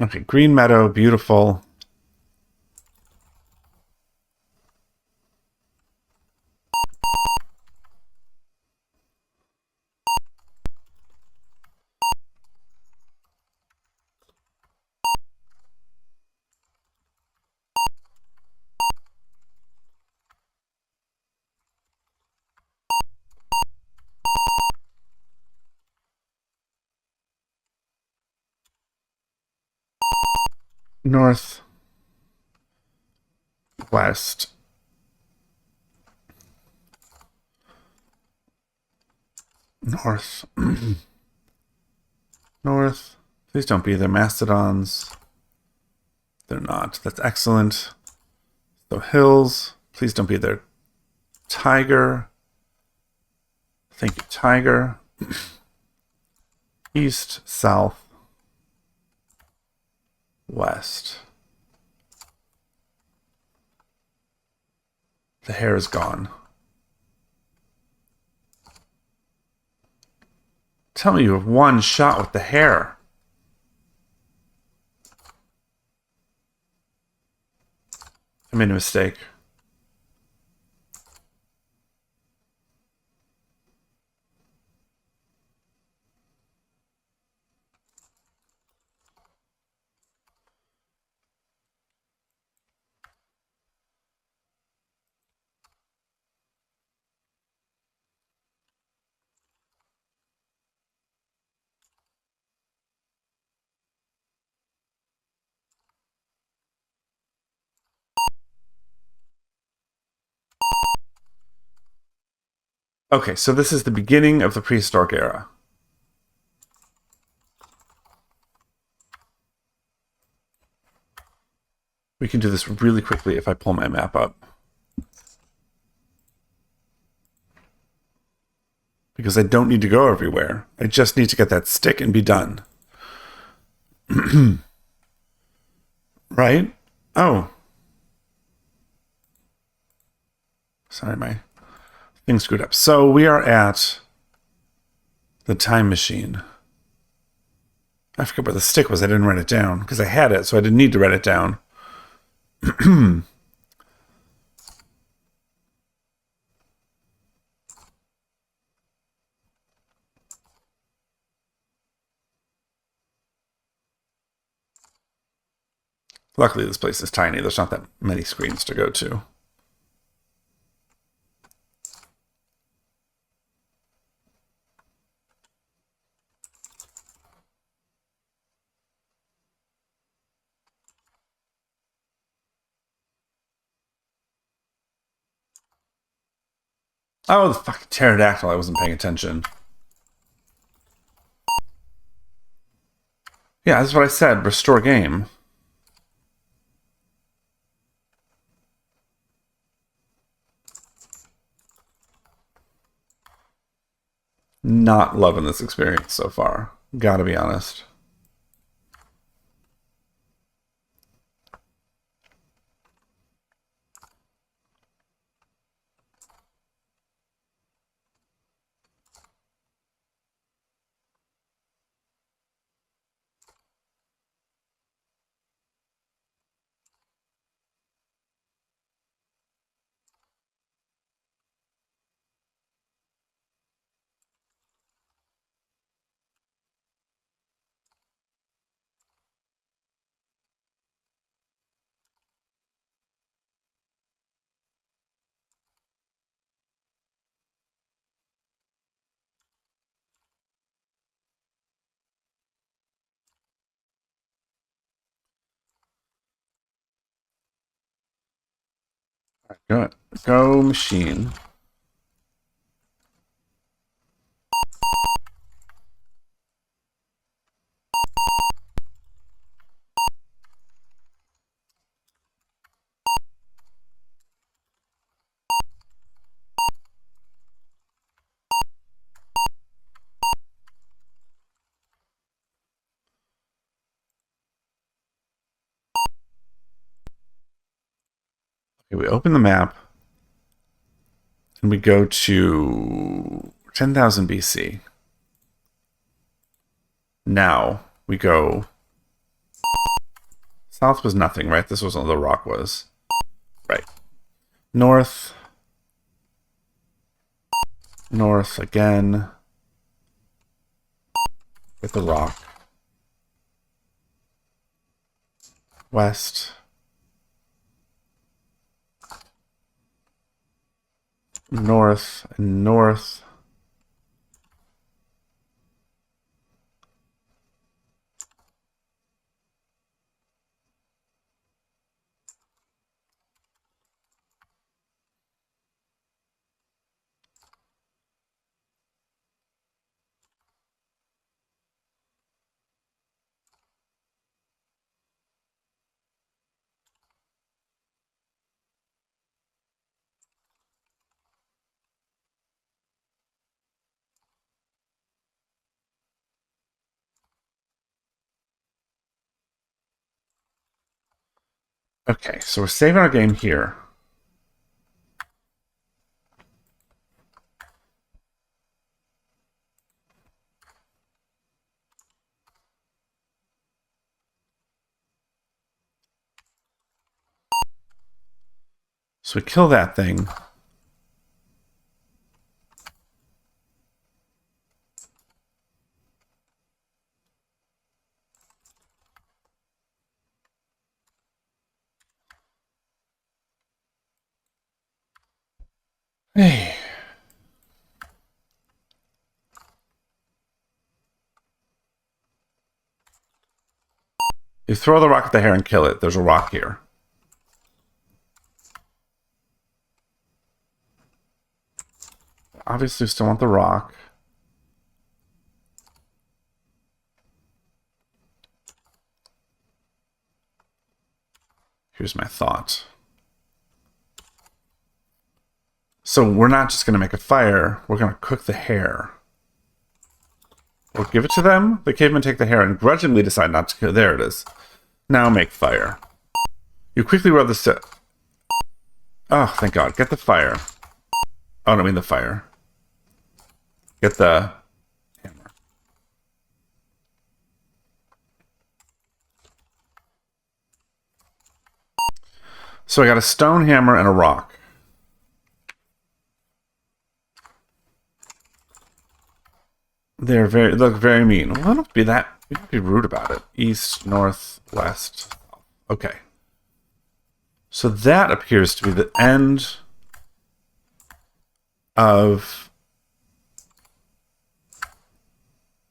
Okay, green meadow, beautiful. North, west, north, north. Please don't be there, mastodons. They're not. That's excellent. So hills. Please don't be there. Tiger. Thank you, tiger. East, south, west. The hair is gone. Tell me you have one shot with the hair. I made a mistake. Okay, so this is the beginning of the prehistoric era. We can do this really quickly if I pull my map up. because I don't need to go everywhere. I just need to get that stick and be done. Right? Oh. Sorry, my thing screwed up. So we are at the time machine. I forget where the stick was. I didn't write it down because I had it, so I didn't need to write it down. Luckily, this place is tiny. There's not that many screens to go to. Oh, the fucking pterodactyl. I wasn't paying attention. Yeah, that's what I said. Restore game. Not loving this experience so far. Gotta be honest. Go machine. Okay, we open the map and we go to 10,000 BC. Now we go. South was nothing, right? This was all the rock was. Right. North. North again. With the rock. West. North and north. Okay, so we're saving our game here. So we kill that thing. Hey. You throw the rock at the hare and kill it. There's a rock here. Obviously, still want the rock. Here's my thought. So we're not just going to make a fire. We're going to cook the hair. We'll give it to them. The cavemen take the hair and grudgingly decide not to cook. There it is. Now make fire. You quickly rub the... Oh, thank God. Get the fire. Oh, no, I mean the fire. Get the hammer. So I got a stone hammer and a rock. They look very mean. Well, don't be that. We don't be rude about it. East, north, west. Okay. So that appears to be the end of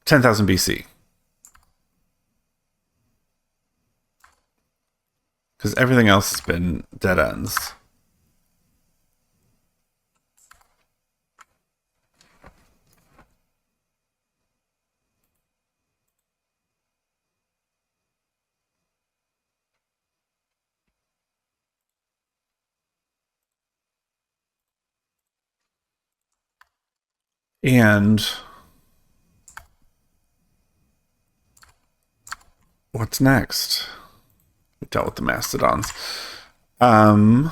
10,000 BC. Because everything else has been dead ends. And what's next? We dealt with the mastodons. 50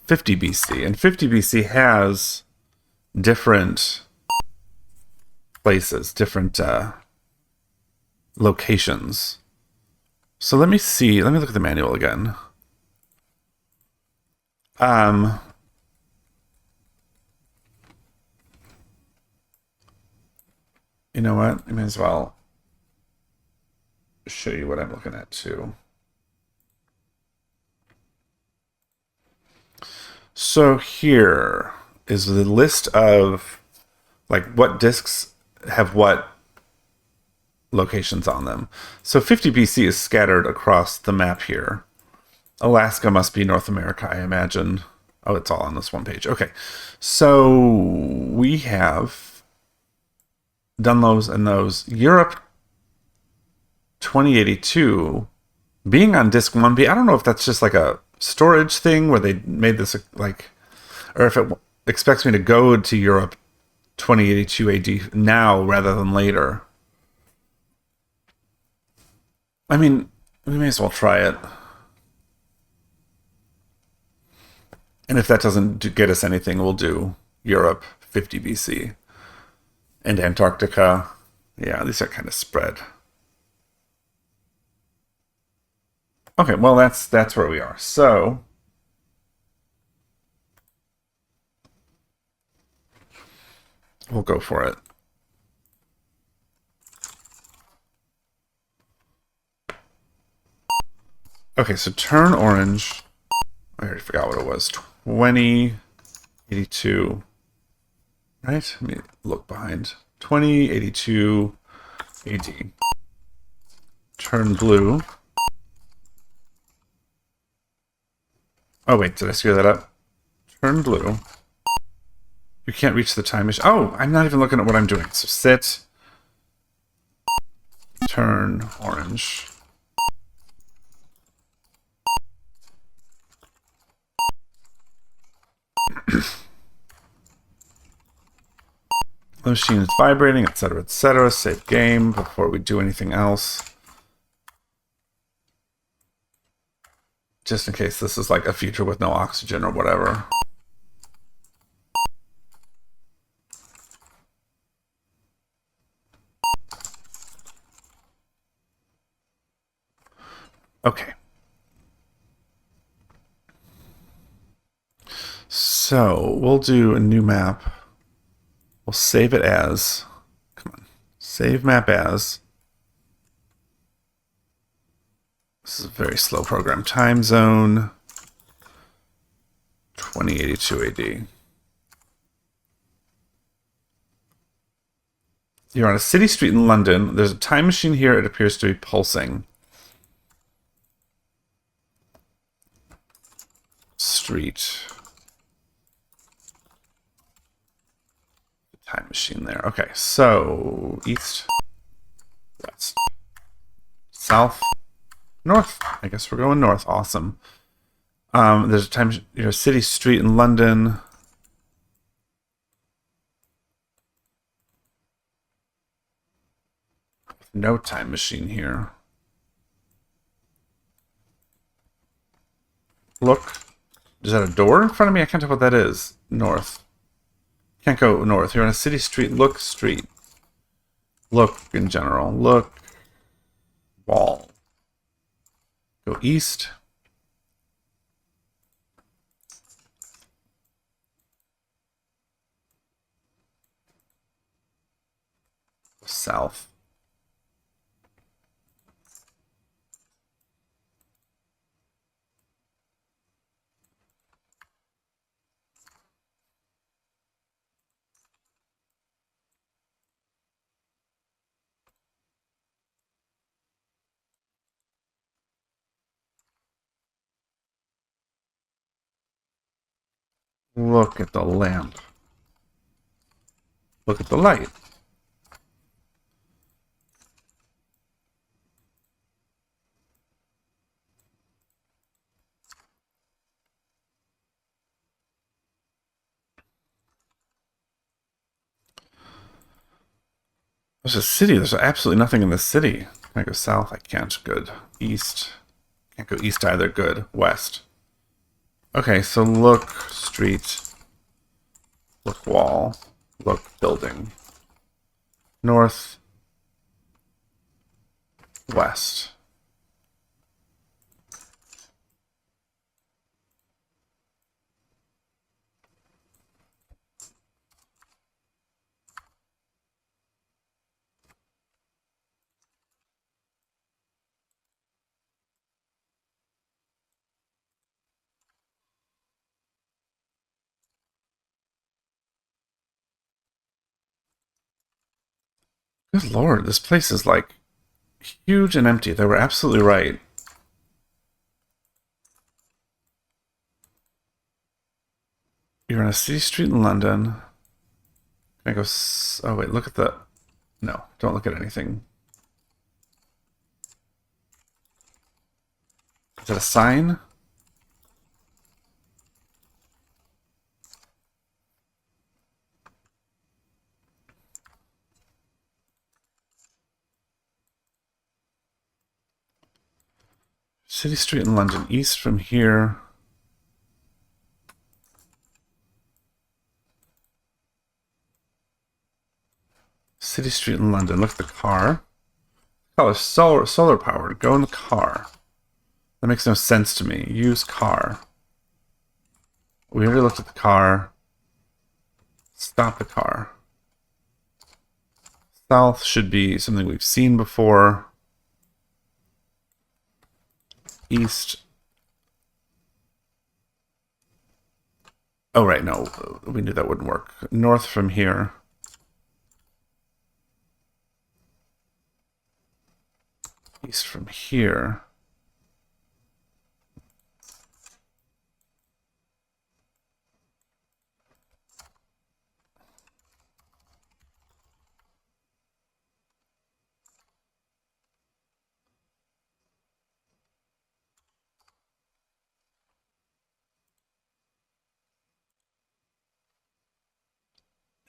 BC. And 50 BC has different places, different locations. So let me see. Let me look at the manual again. You know what? I may as well show you what I'm looking at too. So here is the list of like what discs have what locations on them. So 50 BC is scattered across the map here. Alaska must be North America, I imagine. Oh, it's all on this one page. Okay. So we have done those and those. Europe 2082 being on disc 1B. I don't know if that's just like a storage thing where they made this like, or if it expects me to go to Europe 2082 AD now rather than later. I mean, we may as well try it. And if that doesn't get us anything, we'll do Europe 50 BC. And Antarctica. Yeah, these are kind of spread. Okay, well, that's where we are. So we'll go for it. Okay, so turn orange. I already forgot what it was. 2082. Right? Let me look behind. 2082 AD. Turn blue. Oh, wait, did I screw that up? Turn blue. You can't reach the time machine. Oh, I'm not even looking at what I'm doing. So sit. Turn orange. The machine is vibrating, etc., etc. Save game before we do anything else. Just in case this is like a future with no oxygen or whatever. Okay. So we'll do a new map. We'll save it as, come on, save map as. This is a very slow program. Time zone 2082 AD. You're on a city street in London. There's a time machine here. It appears to be pulsing. Street. Time machine there. Okay, so east, west, south, north. I guess we're going north. Awesome. There's a time, city street in London. No time machine here. Look. Is that a door in front of me? I can't tell what that is. North. Can't go north. You're on a city street. Look street. Look in general. Look. Wall. Go east. South. Look at the lamp. Look at the light. There's a city. There's absolutely nothing in the city. Can I go south? I can't. Good. East. Can't go east either. Good. West. Okay, so look street. Look wall. Look building. North. West. Good lord, this place is like huge and empty. They were absolutely right. You're on a city street in London. Can I go... Oh, wait, look at the... No, don't look at anything. Is that a sign? City street in London. East from here. City street in London. Look at the car. Oh, it's solar powered. Go in the car. That makes no sense to me. Use car. We already looked at the car. Stop the car. South should be something we've seen before. East. Oh, right, no. We knew that wouldn't work. North from here. East from here.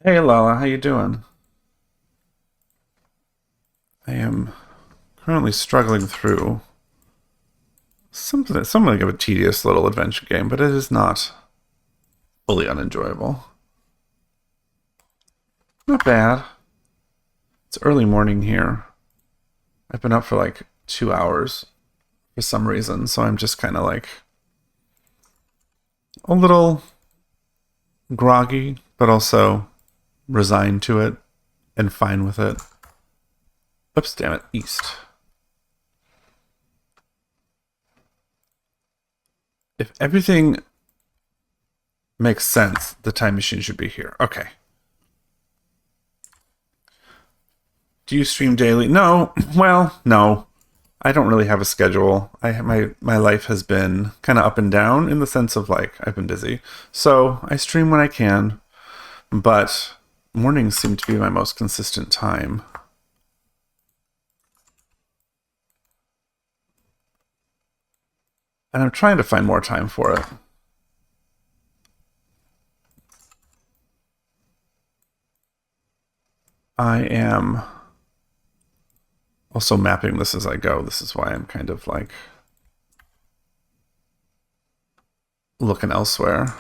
Hey Lala, how you doing? I am currently struggling through something like a tedious little adventure game, but it is not fully unenjoyable. Not bad. It's early morning here. I've been up for like 2 hours for some reason, so I'm just kind of like a little groggy, but also resigned to it and fine with it. Oops, damn it, east. If everything makes sense, the time machine should be here. Okay. Do you stream daily? No. Well, no. I don't really have a schedule. My life has been kind of up and down in the sense of like I've been busy. So I stream when I can, but mornings seem to be my most consistent time. And I'm trying to find more time for it. I am also mapping this as I go. This is why I'm kind of like looking elsewhere.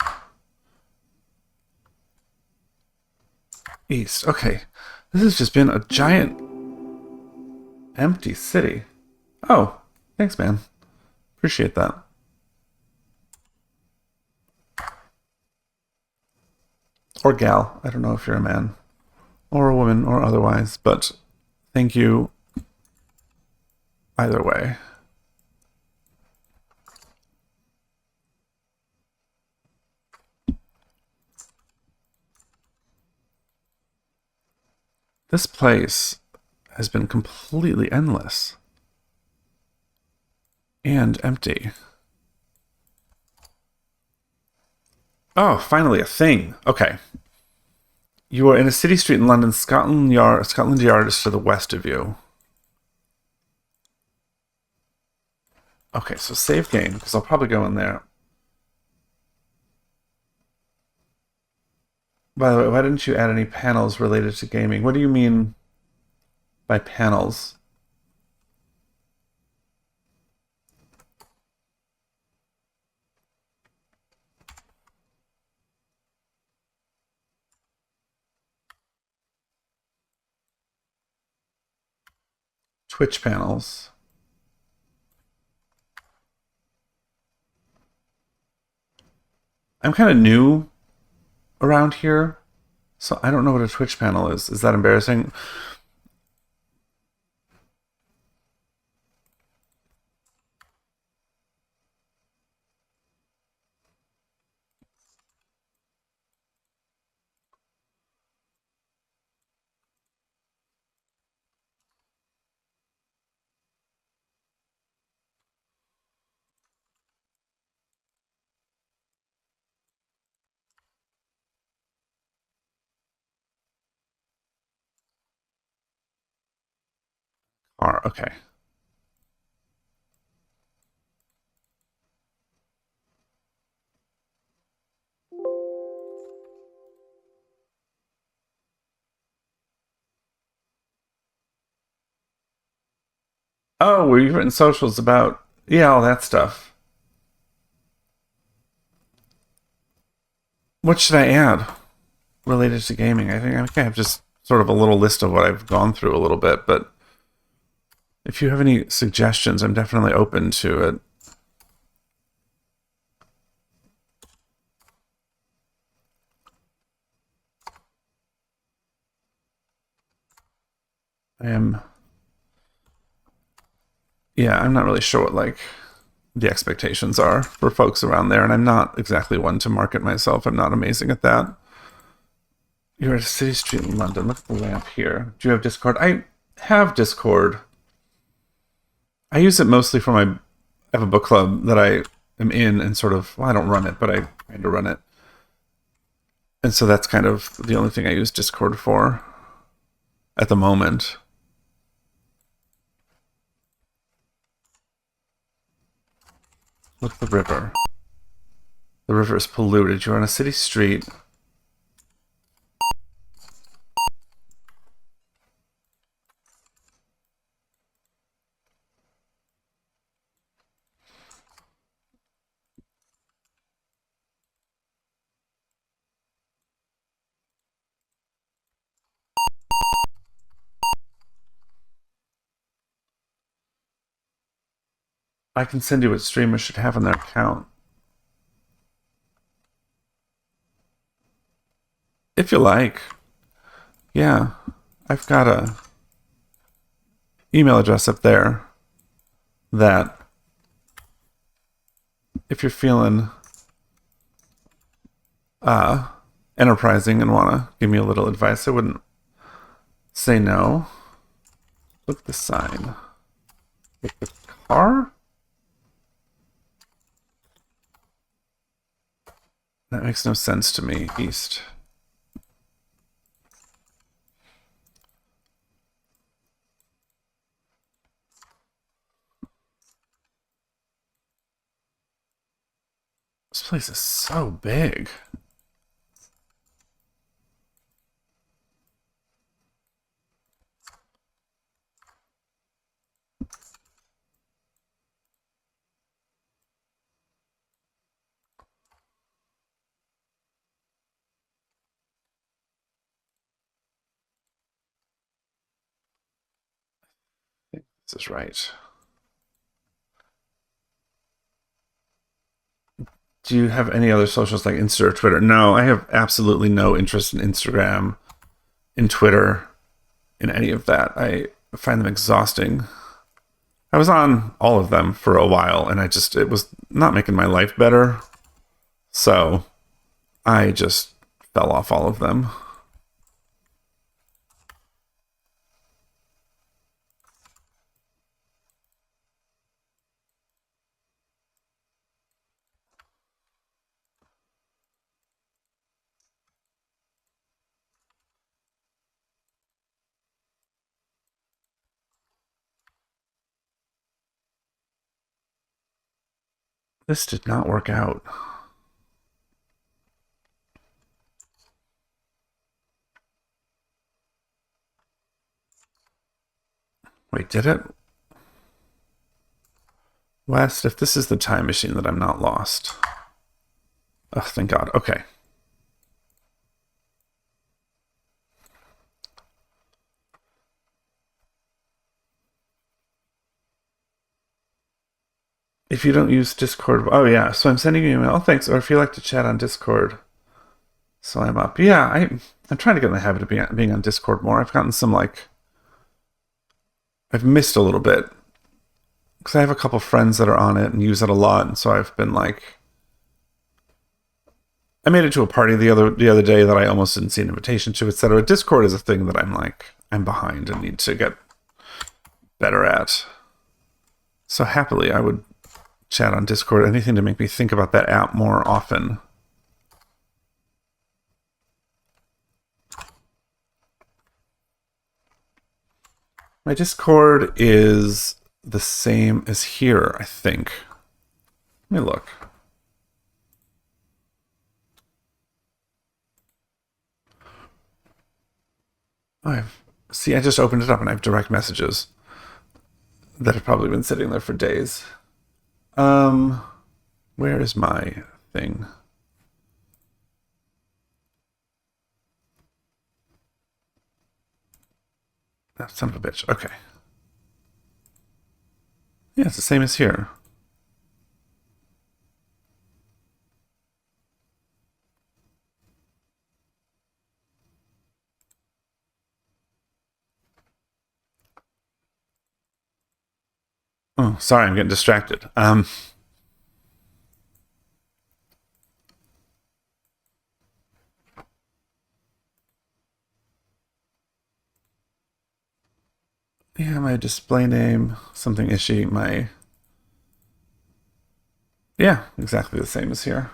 East. Okay. This has just been a giant empty city. Oh, thanks, man. Appreciate that. Or gal. I don't know if you're a man or a woman or otherwise, but thank you either way. This place has been completely endless and empty. Oh, finally a thing. Okay. You are in a city street in London. Scotland Yard is to the west of you. Okay, so save game, because I'll probably go in there. By the way, why didn't you add any panels related to gaming? What do you mean by panels? Twitch panels. I'm kind of new around here, so I don't know what a Twitch panel is. Is that embarrassing? Or okay. Oh, we've written socials about all that stuff. What should I add related to gaming? I think I have just sort of a little list of what I've gone through a little bit, but if you have any suggestions, I'm definitely open to it. I'm not really sure what like the expectations are for folks around there, and I'm not exactly one to market myself. I'm not amazing at that. You're at a city street in London. Look at the lamp here. Do you have Discord? I have Discord. I use it mostly for I have a book club that I am in and sort of, well, I don't run it, but I kind of run it. And so that's kind of the only thing I use Discord for at the moment. Look at the river. The river is polluted. You're on a city street. I can send you what streamers should have on their account. If you like. Yeah. I've got a email address up there that if you're feeling enterprising and want to give me a little advice, I wouldn't say no. Look at the sign. Look at the car? That makes no sense to me, East. place is so big. This is right. Do you have any other socials like Insta or Twitter? No, I have absolutely no interest in Instagram, in Twitter, in any of that. I find them exhausting. I was on all of them for a while, and it was not making my life better. So I just fell off all of them. This did not work out. Wait, did it? West, if this is the time machine, that I'm not lost. Oh, thank God. Okay. If you don't use Discord, oh yeah, so I'm sending you an email. Oh, thanks. Or if you like to chat on Discord, so I'm up. Yeah, I'm trying to get in the habit of being on Discord more. I've gotten some I've missed a little bit because I have a couple friends that are on it and use it a lot, and so I've been I made it to a party the other day that I almost didn't see an invitation to, etc. Discord is a thing that I'm behind and need to get better at. So happily, I would chat on Discord, anything to make me think about that app more often. My Discord is the same as here, I think. Let me look. I just opened it up and I have direct messages that have probably been sitting there for days. Where is my thing? Oh, son of a bitch. Okay. Yeah, it's the same as here. Oh, sorry, I'm getting distracted. Yeah, my display name, something ishy, yeah, exactly the same as here.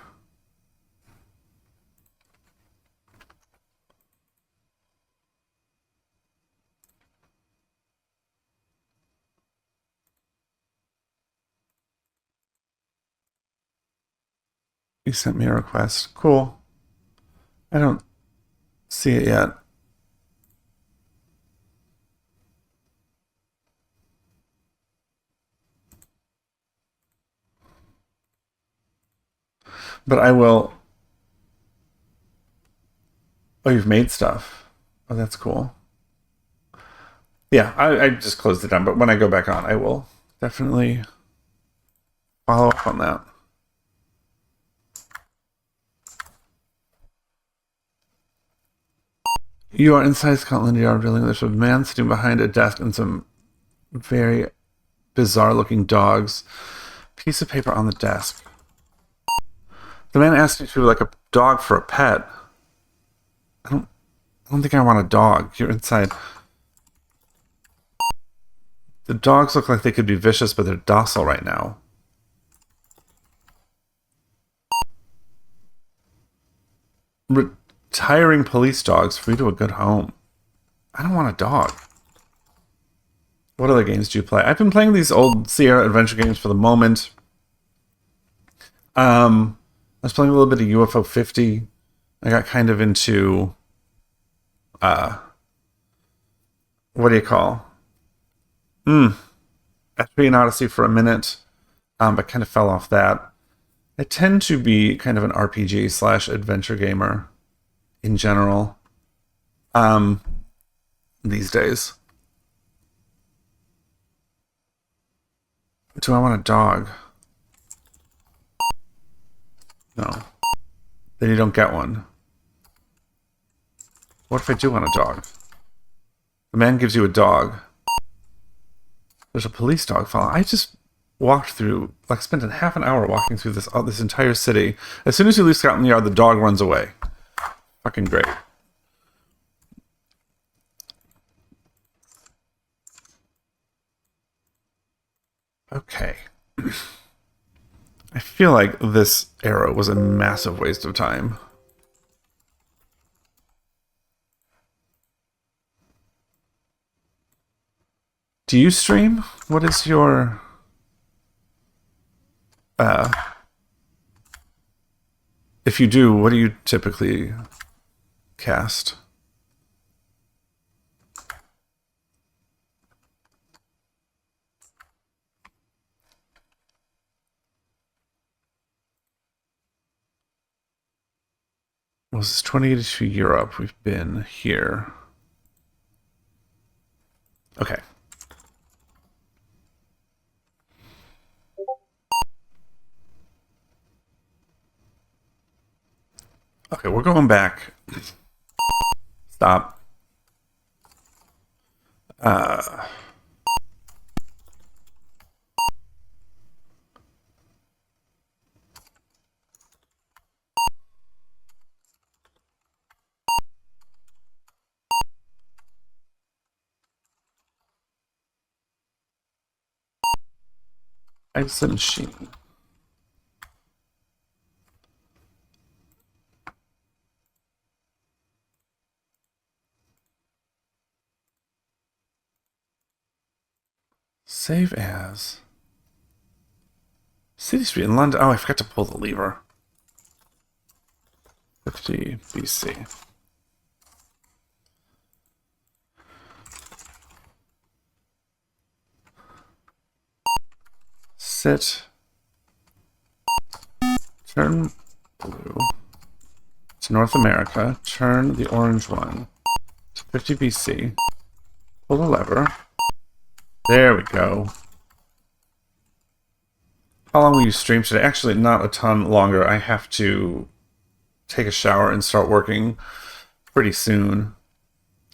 You sent me a request. Cool. I don't see it yet. But I will. Oh, you've made stuff. Oh, that's cool. Yeah, I just closed it down, but when I go back on, I will definitely follow up on that. You are inside Scotland Yard building. There's a man sitting behind a desk and some very bizarre looking dogs. Piece of paper on the desk. The man asked me to like a dog for a pet. I don't think I want a dog. You're inside. The dogs look like they could be vicious, but they're docile right now. Retiring police dogs free to a good home. I don't want a dog. What other games do you play? I've been playing these old Sierra adventure games for the moment. was playing a little bit of UFO 50. I got kind of into, what do you call? Espion Odyssey for a minute, but kind of fell off that. I tend to be kind of an RPG / adventure gamer in general, these days. Do I want a dog? No. Then you don't get one. What if I do want a dog? The man gives you a dog. There's a police dog following. I just walked through, like, spent a half an hour walking through this entire city. As soon as you leave Scotland Yard, the dog runs away. Fucking great. Okay. I feel like this arrow was a massive waste of time. Do you stream? What is your... if you do, what do you typically cast? Well, this is 2082 Europe. We've been here. Okay. Okay, we're going back. Stop. Exit machine. Save as. City Street in London. Oh, I forgot to pull the lever. 50 BC. Sit. Turn blue to North America. Turn the orange one to 50 BC. Pull the lever. There we go. How long will you stream today? Actually, not a ton longer. I have to take a shower and start working pretty soon.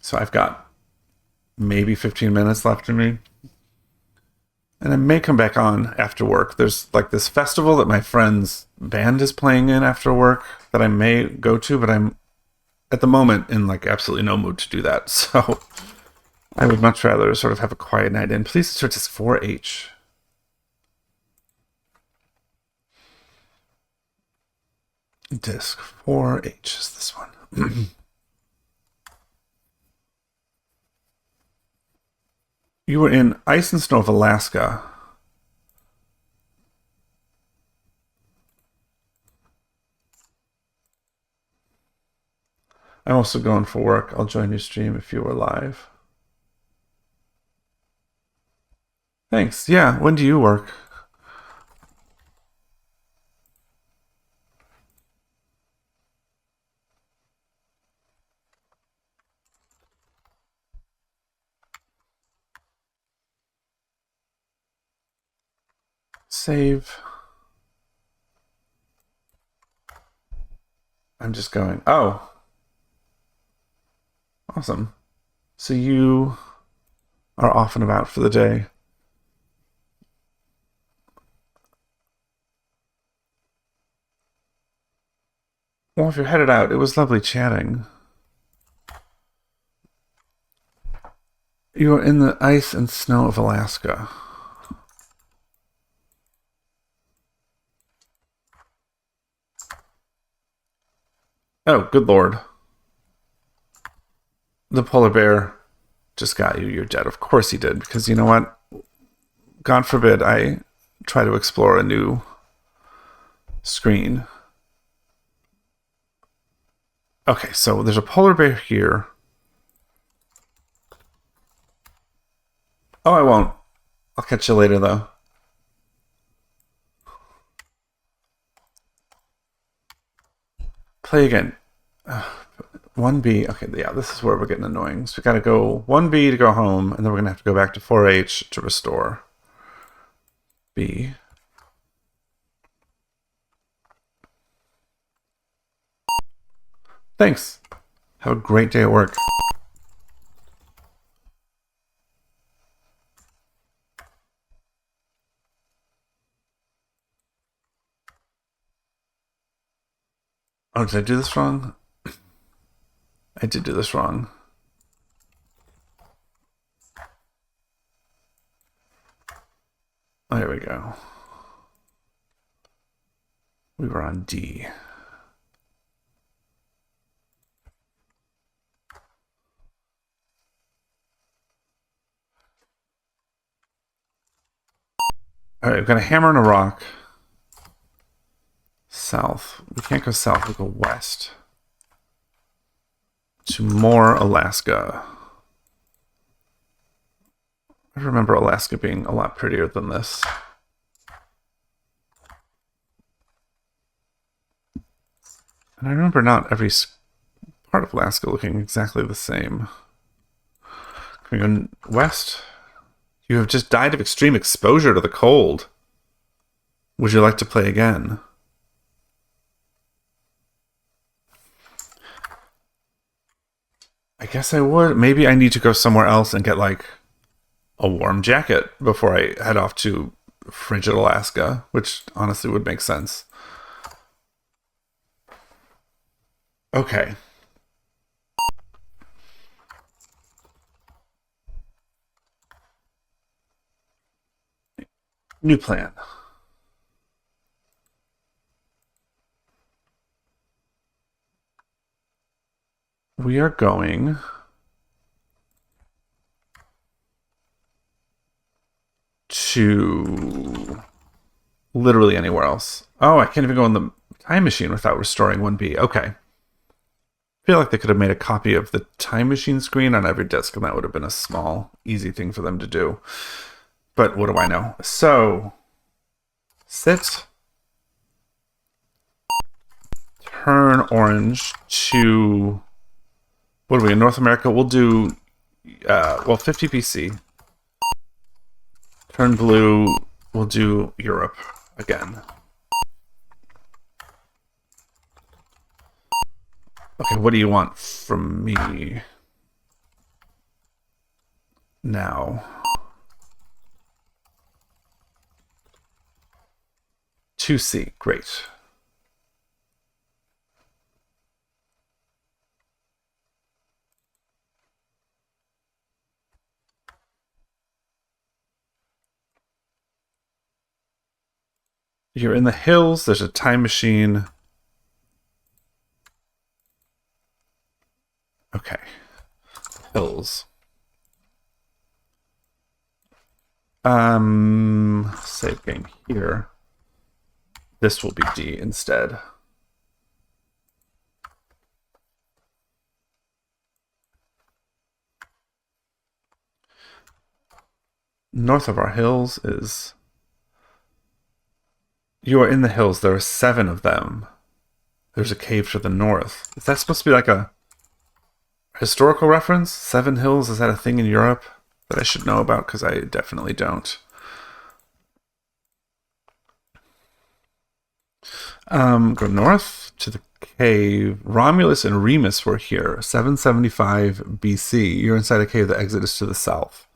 So I've got maybe 15 minutes left in me. And I may come back on after work. There's like this festival that my friend's band is playing in after work that I may go to, but I'm at the moment in like absolutely no mood to do that. So I would much rather sort of have a quiet night in. Please search this 4H. Disc 4H is this one. You were in ice and snow of Alaska. I'm also going for work. I'll join your stream if you were live. Thanks. Yeah, when do you work? Save. I'm just going. Oh. Awesome. So you are off and about for the day. Well, if you're headed out, it was lovely chatting. You are in the ice and snow of Alaska. Oh, good lord. The polar bear just got you. You're dead. Of course he did, because you know what? God forbid I try to explore a new screen Okay, so there's a polar bear here. Oh, I won't. I'll catch you later, though. Play again. 1B. Okay, yeah, this is where we're getting annoying. So we gotta go 1B to go home, and then we're gonna have to go back to 4H to restore. B. Thanks. Have a great day at work. Oh, did I do this wrong? I did do this wrong. Oh, here we go. We were on D. All right, we've got a hammer and a rock. South. We can't go south, we go west. To more Alaska. I remember Alaska being a lot prettier than this. And I remember not every part of Alaska looking exactly the same. Can we go west? You have just died of extreme exposure to the cold. Would you like to play again? I guess I would. Maybe I need to go somewhere else and get like a warm jacket before I head off to frigid Alaska, which honestly would make sense. Okay. New plan. We are going to literally anywhere else. Oh, I can't even go in the time machine without restoring 1B. Okay. I feel like they could have made a copy of the time machine screen on every disk, and that would have been a small, easy thing for them to do. But what do I know? So, sit. Turn orange to... What are we in North America? We'll do, well, 50 BC. Turn blue. We'll do Europe again. Okay, what do you want from me now? 2C, great. You're in the hills. There's a time machine. Okay. Hills. Save game here. This will be D instead. North of our hills is... You are in the hills. There are 7 of them. There's a cave to the north. Is that supposed to be like a historical reference? 7 hills? Is that a thing in Europe that I should know about? Because I definitely don't. Go north to the cave. Romulus and Remus were here. 775 BC. You're inside a cave. The exit is to the south.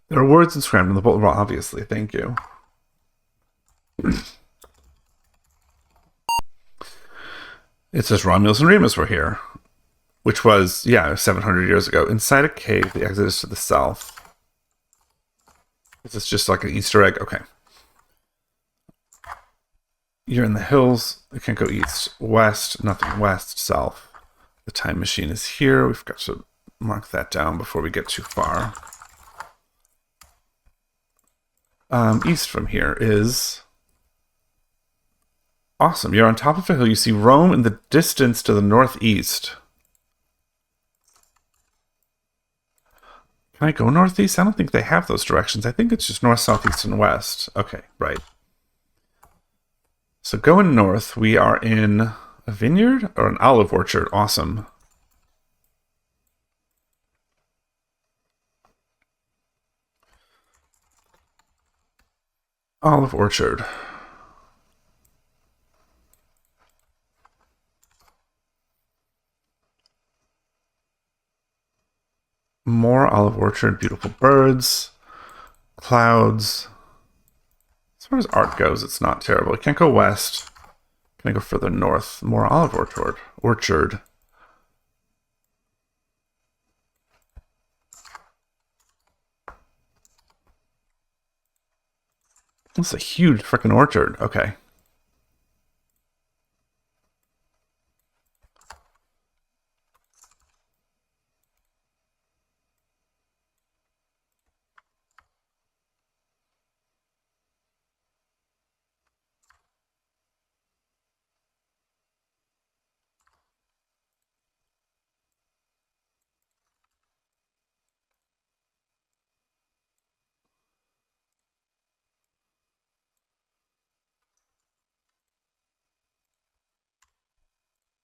There are words inscribed on the bowl, obviously. Thank you. It says Romulus and Remus were here, which was, yeah, 700 years ago. Inside a cave, the exit is to the south. Is this just like an Easter egg? Okay. You're in the hills. You can't go east, west, nothing west, south. The time machine is here. We've got to mark that down before we get too far. east from here is awesome. You're on top of a hill. You see Rome in the distance to the northeast. Can I go northeast? I don't think they have those directions. I think it's just north, south, east, and west. Okay, right. So going north, we are in a vineyard or an olive orchard. Awesome. Olive orchard. More olive orchard, beautiful birds, clouds. As far as art goes, it's not terrible. I can't go west. Can I go further north? More olive orchard. It's a huge freaking orchard. Okay.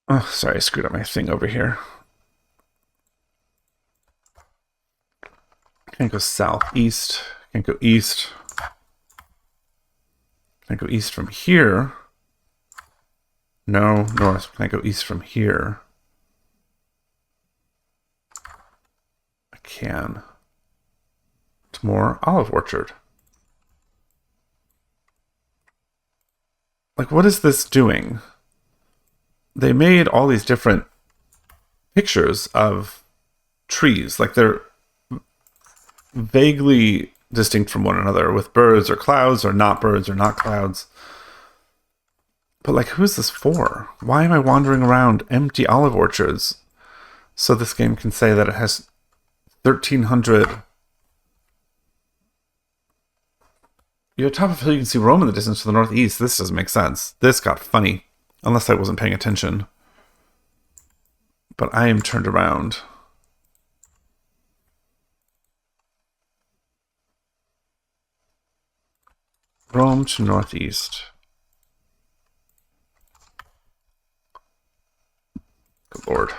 Oh, sorry, I screwed up my thing over here. Can't go south, east. Can't go east. Can I go east from here? No, north. Can I go east from here? I can. It's more olive orchard. Like, what is this doing? They made all these different pictures of trees. Like, they're vaguely distinct from one another with birds or clouds or not clouds. But, like, who's this for? Why am I wandering around empty olive orchards? So this game can say that it has 1,300... You're at top of a hill, you can see Rome in the distance to the northeast. This doesn't make sense. This got funny. Unless I wasn't paying attention. But I am turned around. Rome to northeast. Good lord.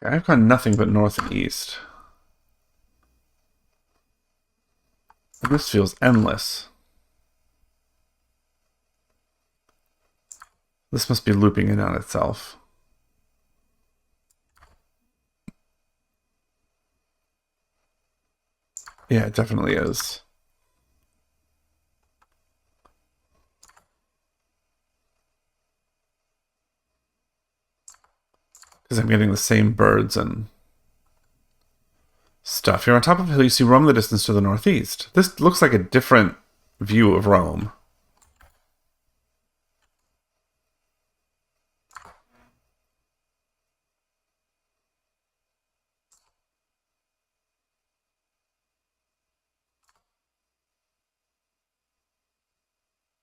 Okay, I've gone nothing but north and east. And this feels endless. This must be looping in on itself. Yeah, it definitely is. Because I'm getting the same birds and stuff. You're on top of a hill, you see Rome in the distance to the northeast. This looks like a different view of Rome.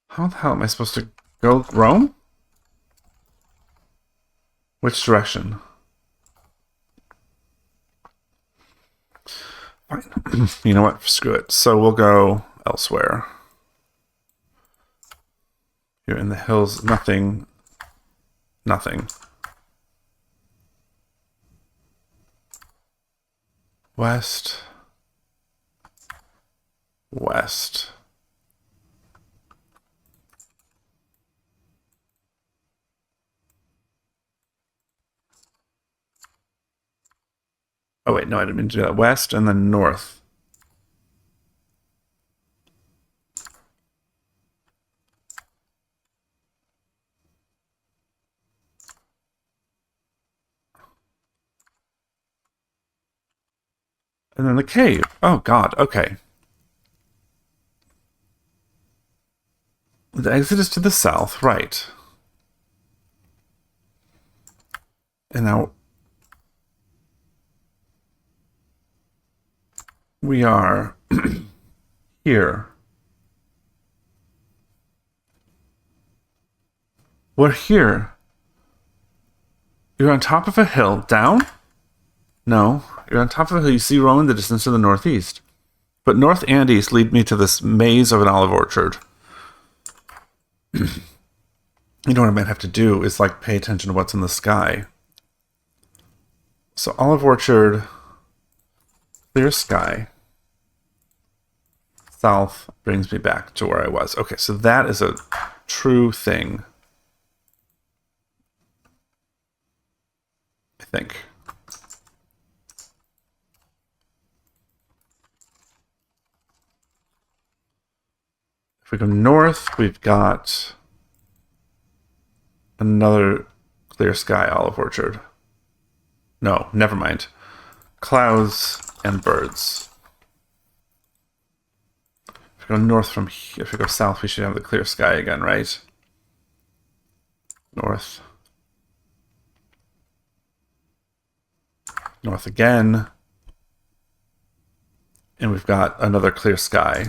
How the hell am I supposed to go Rome? Which direction? Fine. You know what? Screw it. So we'll go elsewhere. You're in the hills. Nothing. Nothing. West. West. Oh, wait, no, I didn't mean to do that. West and then north. And then the cave. Oh, God, okay. The exit is to the south, right. And now we are here. We're here. You're on top of a hill. Down? No. You're on top of a hill. You see Rome in the distance to the northeast. But north and east lead me to this maze of an olive orchard. You know what I might have to do is like pay attention to what's in the sky. So olive orchard, clear sky. South brings me back to where I was. Okay, so that is a true thing. I think. If we go north, we've got another clear sky olive orchard. No, never mind. Clouds and birds. If we go north from here, if we go south, we should have the clear sky again, right? North. North again. And we've got another clear sky.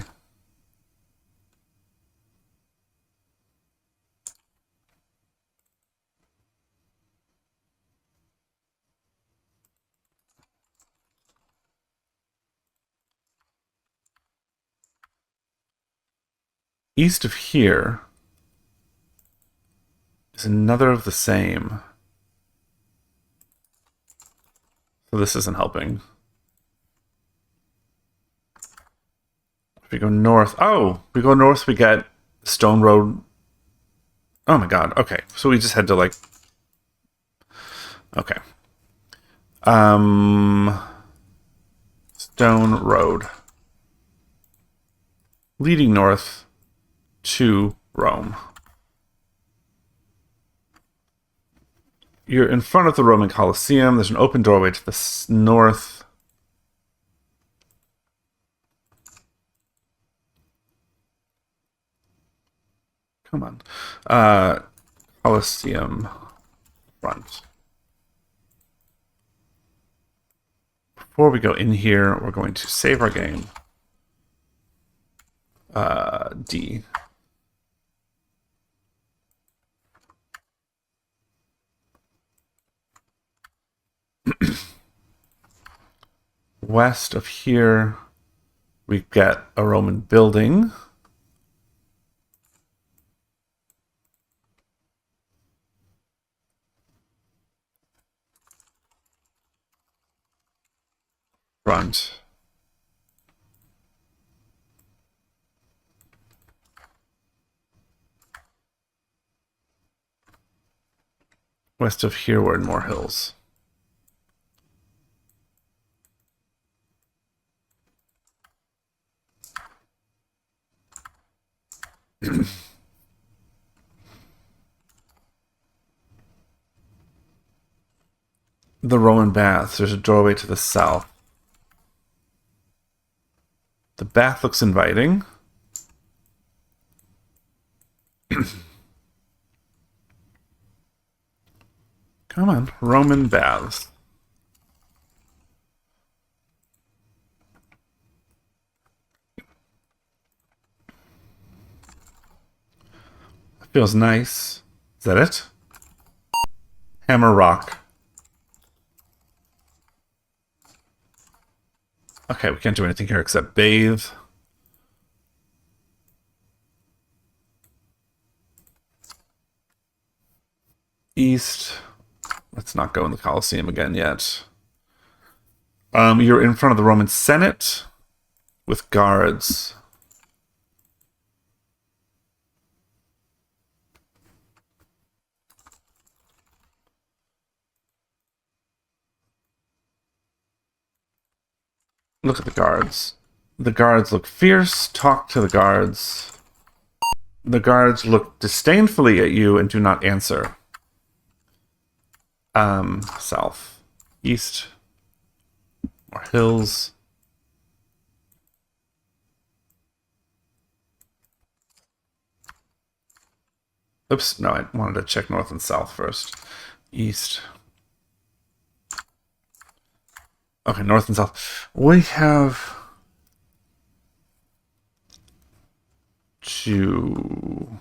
East of here is another of the same. So this isn't helping. If we go north, we go north, we get Stone Road. Oh my god, okay. So we just had to like, okay. Stone Road. Leading north to Rome. You're in front of the Roman Colosseum. There's an open doorway to the north. Come on. Colosseum front. Before we go in here, we're going to save our game. D. West of here, we get a Roman building. Front. West of here, we're in more hills. The Roman baths. There's a doorway to the south. The bath looks inviting. Come on, Roman baths. Feels nice. Is that it? Hammer rock. Okay, we can't do anything here except bathe. East. Let's not go in the Colosseum again yet. You're in front of the Roman Senate with guards. Look at the guards. The guards look fierce. Talk to the guards. The guards look disdainfully at you and do not answer. South. East. More hills. Oops, no, I wanted to check north and south first. East. Okay, north and south. We have to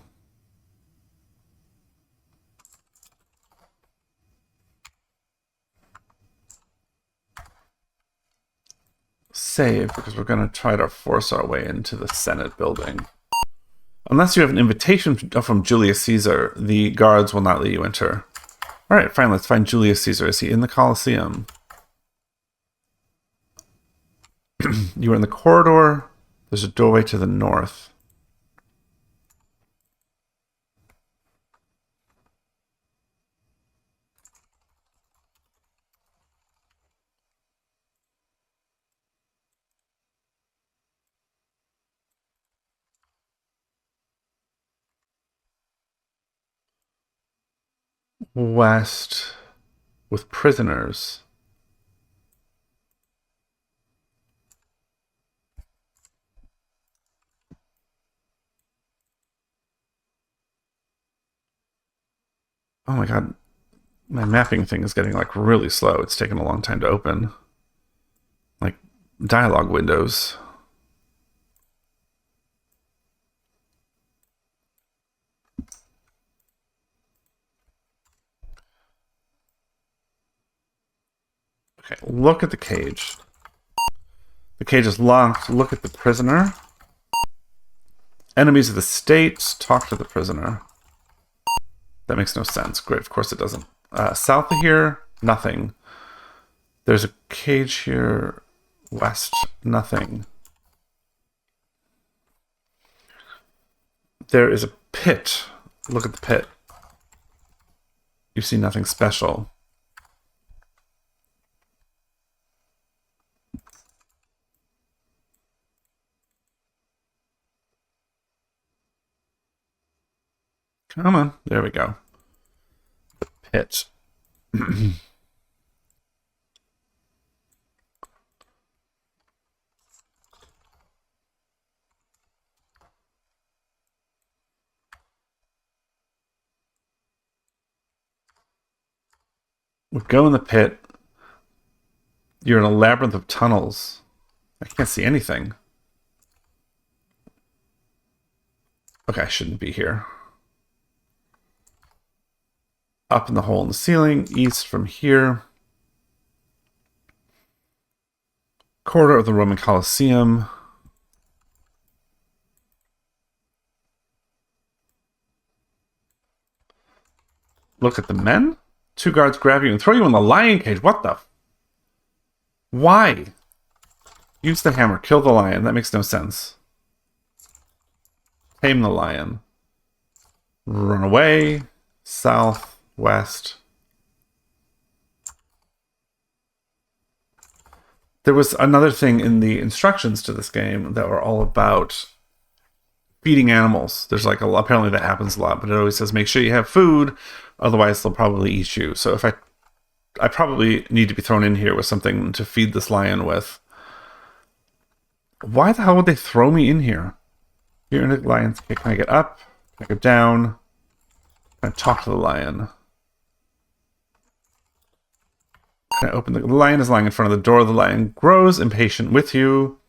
save because we're going to try to force our way into the Senate building. Unless you have an invitation from Julius Caesar, the guards will not let you enter. All right, fine, let's find Julius Caesar. Is he in the Colosseum? You are in the corridor. There's a doorway to the north. West with prisoners. Oh my god. My mapping thing is getting like really slow. It's taking a long time to open. Like dialogue windows. Okay, look at the cage. The cage is locked. Look at the prisoner. Enemies of the state. Talk to the prisoner. That makes no sense. Great, of course it doesn't. South of here, nothing. There's a cage here. West, nothing. There is a pit. Look at the pit. You see nothing special. Come on. There we go. The pit. We go in the pit. You're in a labyrinth of tunnels. I can't see anything. Okay, I shouldn't be here. Up in the hole in the ceiling, east from here. Corridor of the Roman Colosseum. Look at the men. 2 guards grab you and throw you in the lion cage. What the? Why? Use the hammer. Kill the lion. That makes no sense. Tame the lion. Run away. South. West. There was another thing in the instructions to this game that were all about feeding animals. There's like apparently that happens a lot, but it always says make sure you have food, otherwise they'll probably eat you. So if I probably need to be thrown in here with something to feed this lion with. Why the hell would they throw me in here? You're in a lion's cage. Can I get up? Can I go down? Can I talk to the lion? Can I open the lion is lying in front of the door. The lion grows impatient with you.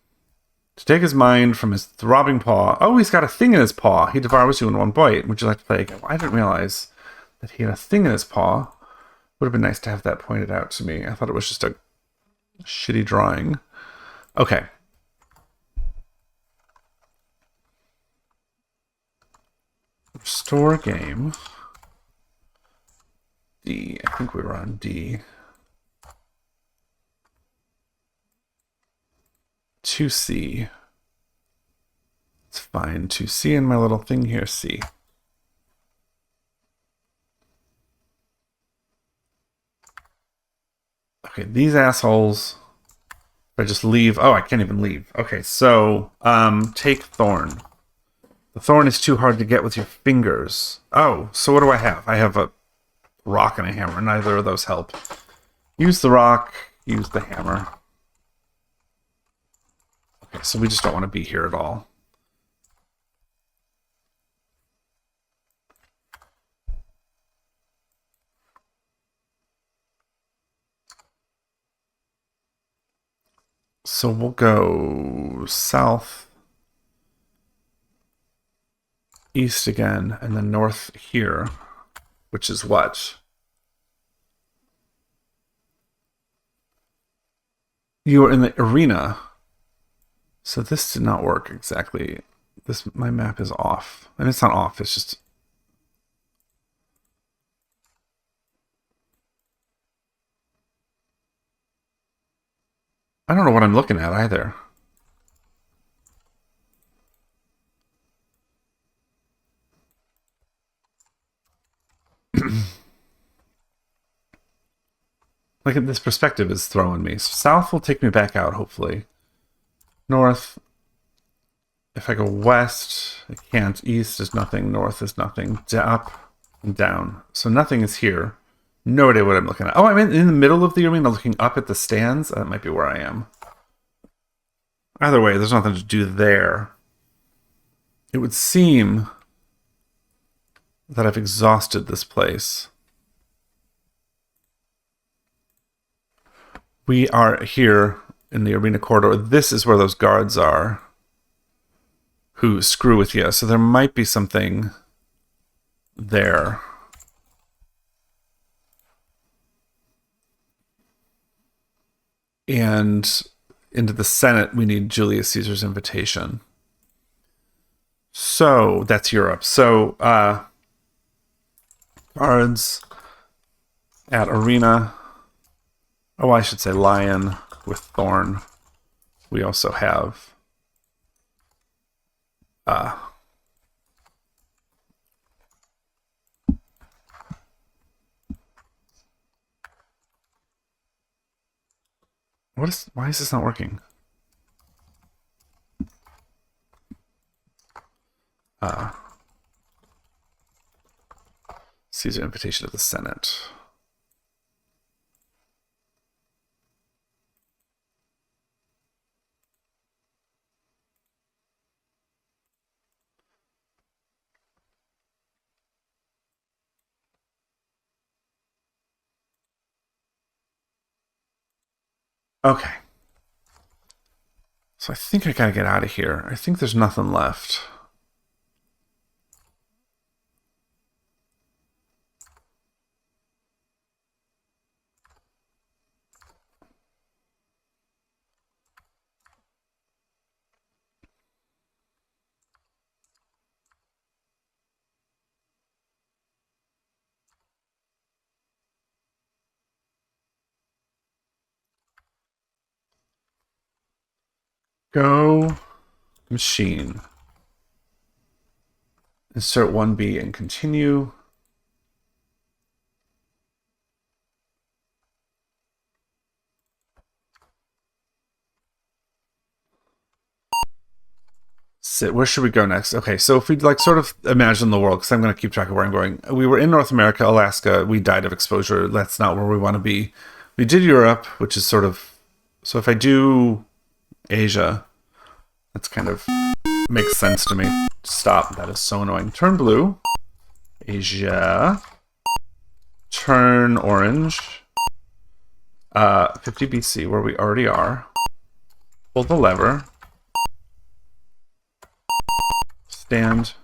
To take his mind from his throbbing paw. Oh, he's got a thing in his paw. He devours you in one bite. Would you like to play again? Well, I didn't realize that he had a thing in his paw. Would have been nice to have that pointed out to me. I thought it was just a shitty drawing. Okay. Restore game. D. I think we were on D. 2C. Let's find 2C in my little thing here, C. Okay, these assholes If I just leave, oh, I can't even leave. Okay, so take thorn. The thorn is too hard to get with your fingers. Oh, so what do I have? I have a rock and a hammer. Neither of those help. Use the rock, use the hammer. Okay, so we just don't want to be here at all. So we'll go south, east again, and then north here, which is what? You are in the arena. So this did not work exactly. My map is off. And it's not off, it's just... I don't know what I'm looking at either. Like, this perspective is throwing me. So south will take me back out, hopefully. North. If I go west, I can't. East is nothing. North is nothing. Up and down. So nothing is here. No idea what I'm looking at. Oh, I'm in the middle of the arena looking up at the stands. That might be where I am. Either way, there's nothing to do there. It would seem that I've exhausted this place. We are here in the arena corridor. This is where those guards are who screw with you. So there might be something there. And into the Senate, we need Julius Caesar's invitation. So that's Europe. So guards at arena. Oh, I should say lion with thorn. We also have why is this not working? Caesar invitation to the Senate. Okay. So I think I gotta get out of here. I think there's nothing left. Go machine. Insert 1B and continue. Where should we go next? Okay, so if we like sort of imagine the world, because I'm going to keep track of where I'm going. We were in North America, Alaska. We died of exposure. That's not where we want to be. We did Europe, which is sort of... So if I do Asia, that's kind of makes sense to me. Stop. That is so annoying. Turn blue. Asia. Turn orange. 50 BC, where we already are. Pull the lever. Stand.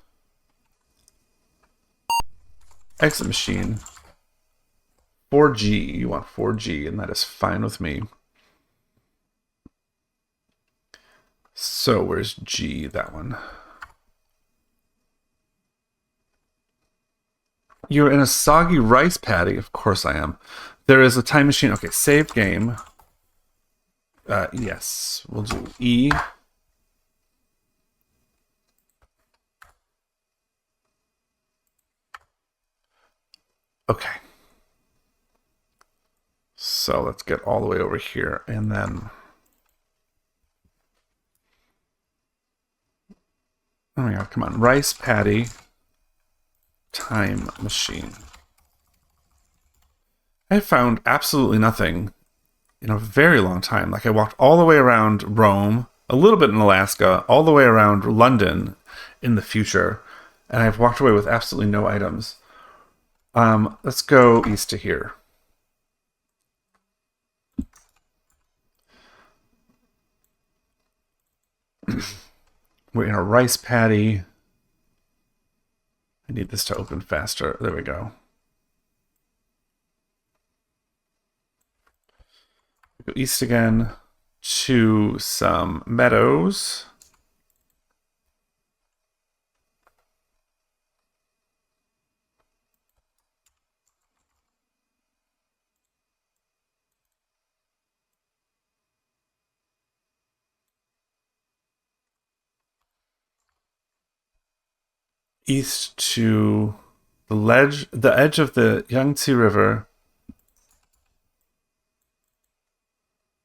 Exit machine. 4G. You want 4G, and that is fine with me. So where's G? That one. You're in a soggy rice paddy. Of course I am. There is a time machine. Okay, save game. Yes, we'll do E. Okay. So let's get all the way over here, and then Oh my god, come on. Rice patty time machine. I found absolutely nothing in a very long time. Like I walked all the way around Rome, a little bit in Alaska, all the way around London in the future, and I've walked away with absolutely no items. Let's go east to here. We're in a rice paddy. I need this to open faster. There we go. Go east again to some meadows. East to the edge of the Yangtze River.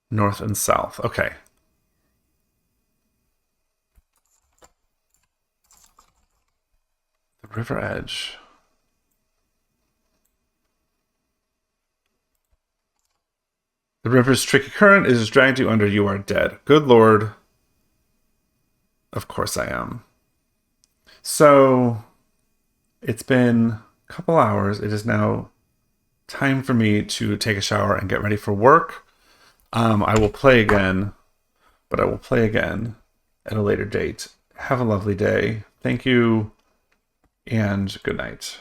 North and south. Okay. The river edge. The river's tricky current is dragged you under. You are dead. Good lord. Of course I am. So, it's been a couple hours. It is now time for me to take a shower and get ready for work. I will play again, but I will play again at a later date. Have a lovely day. Thank you, and good night.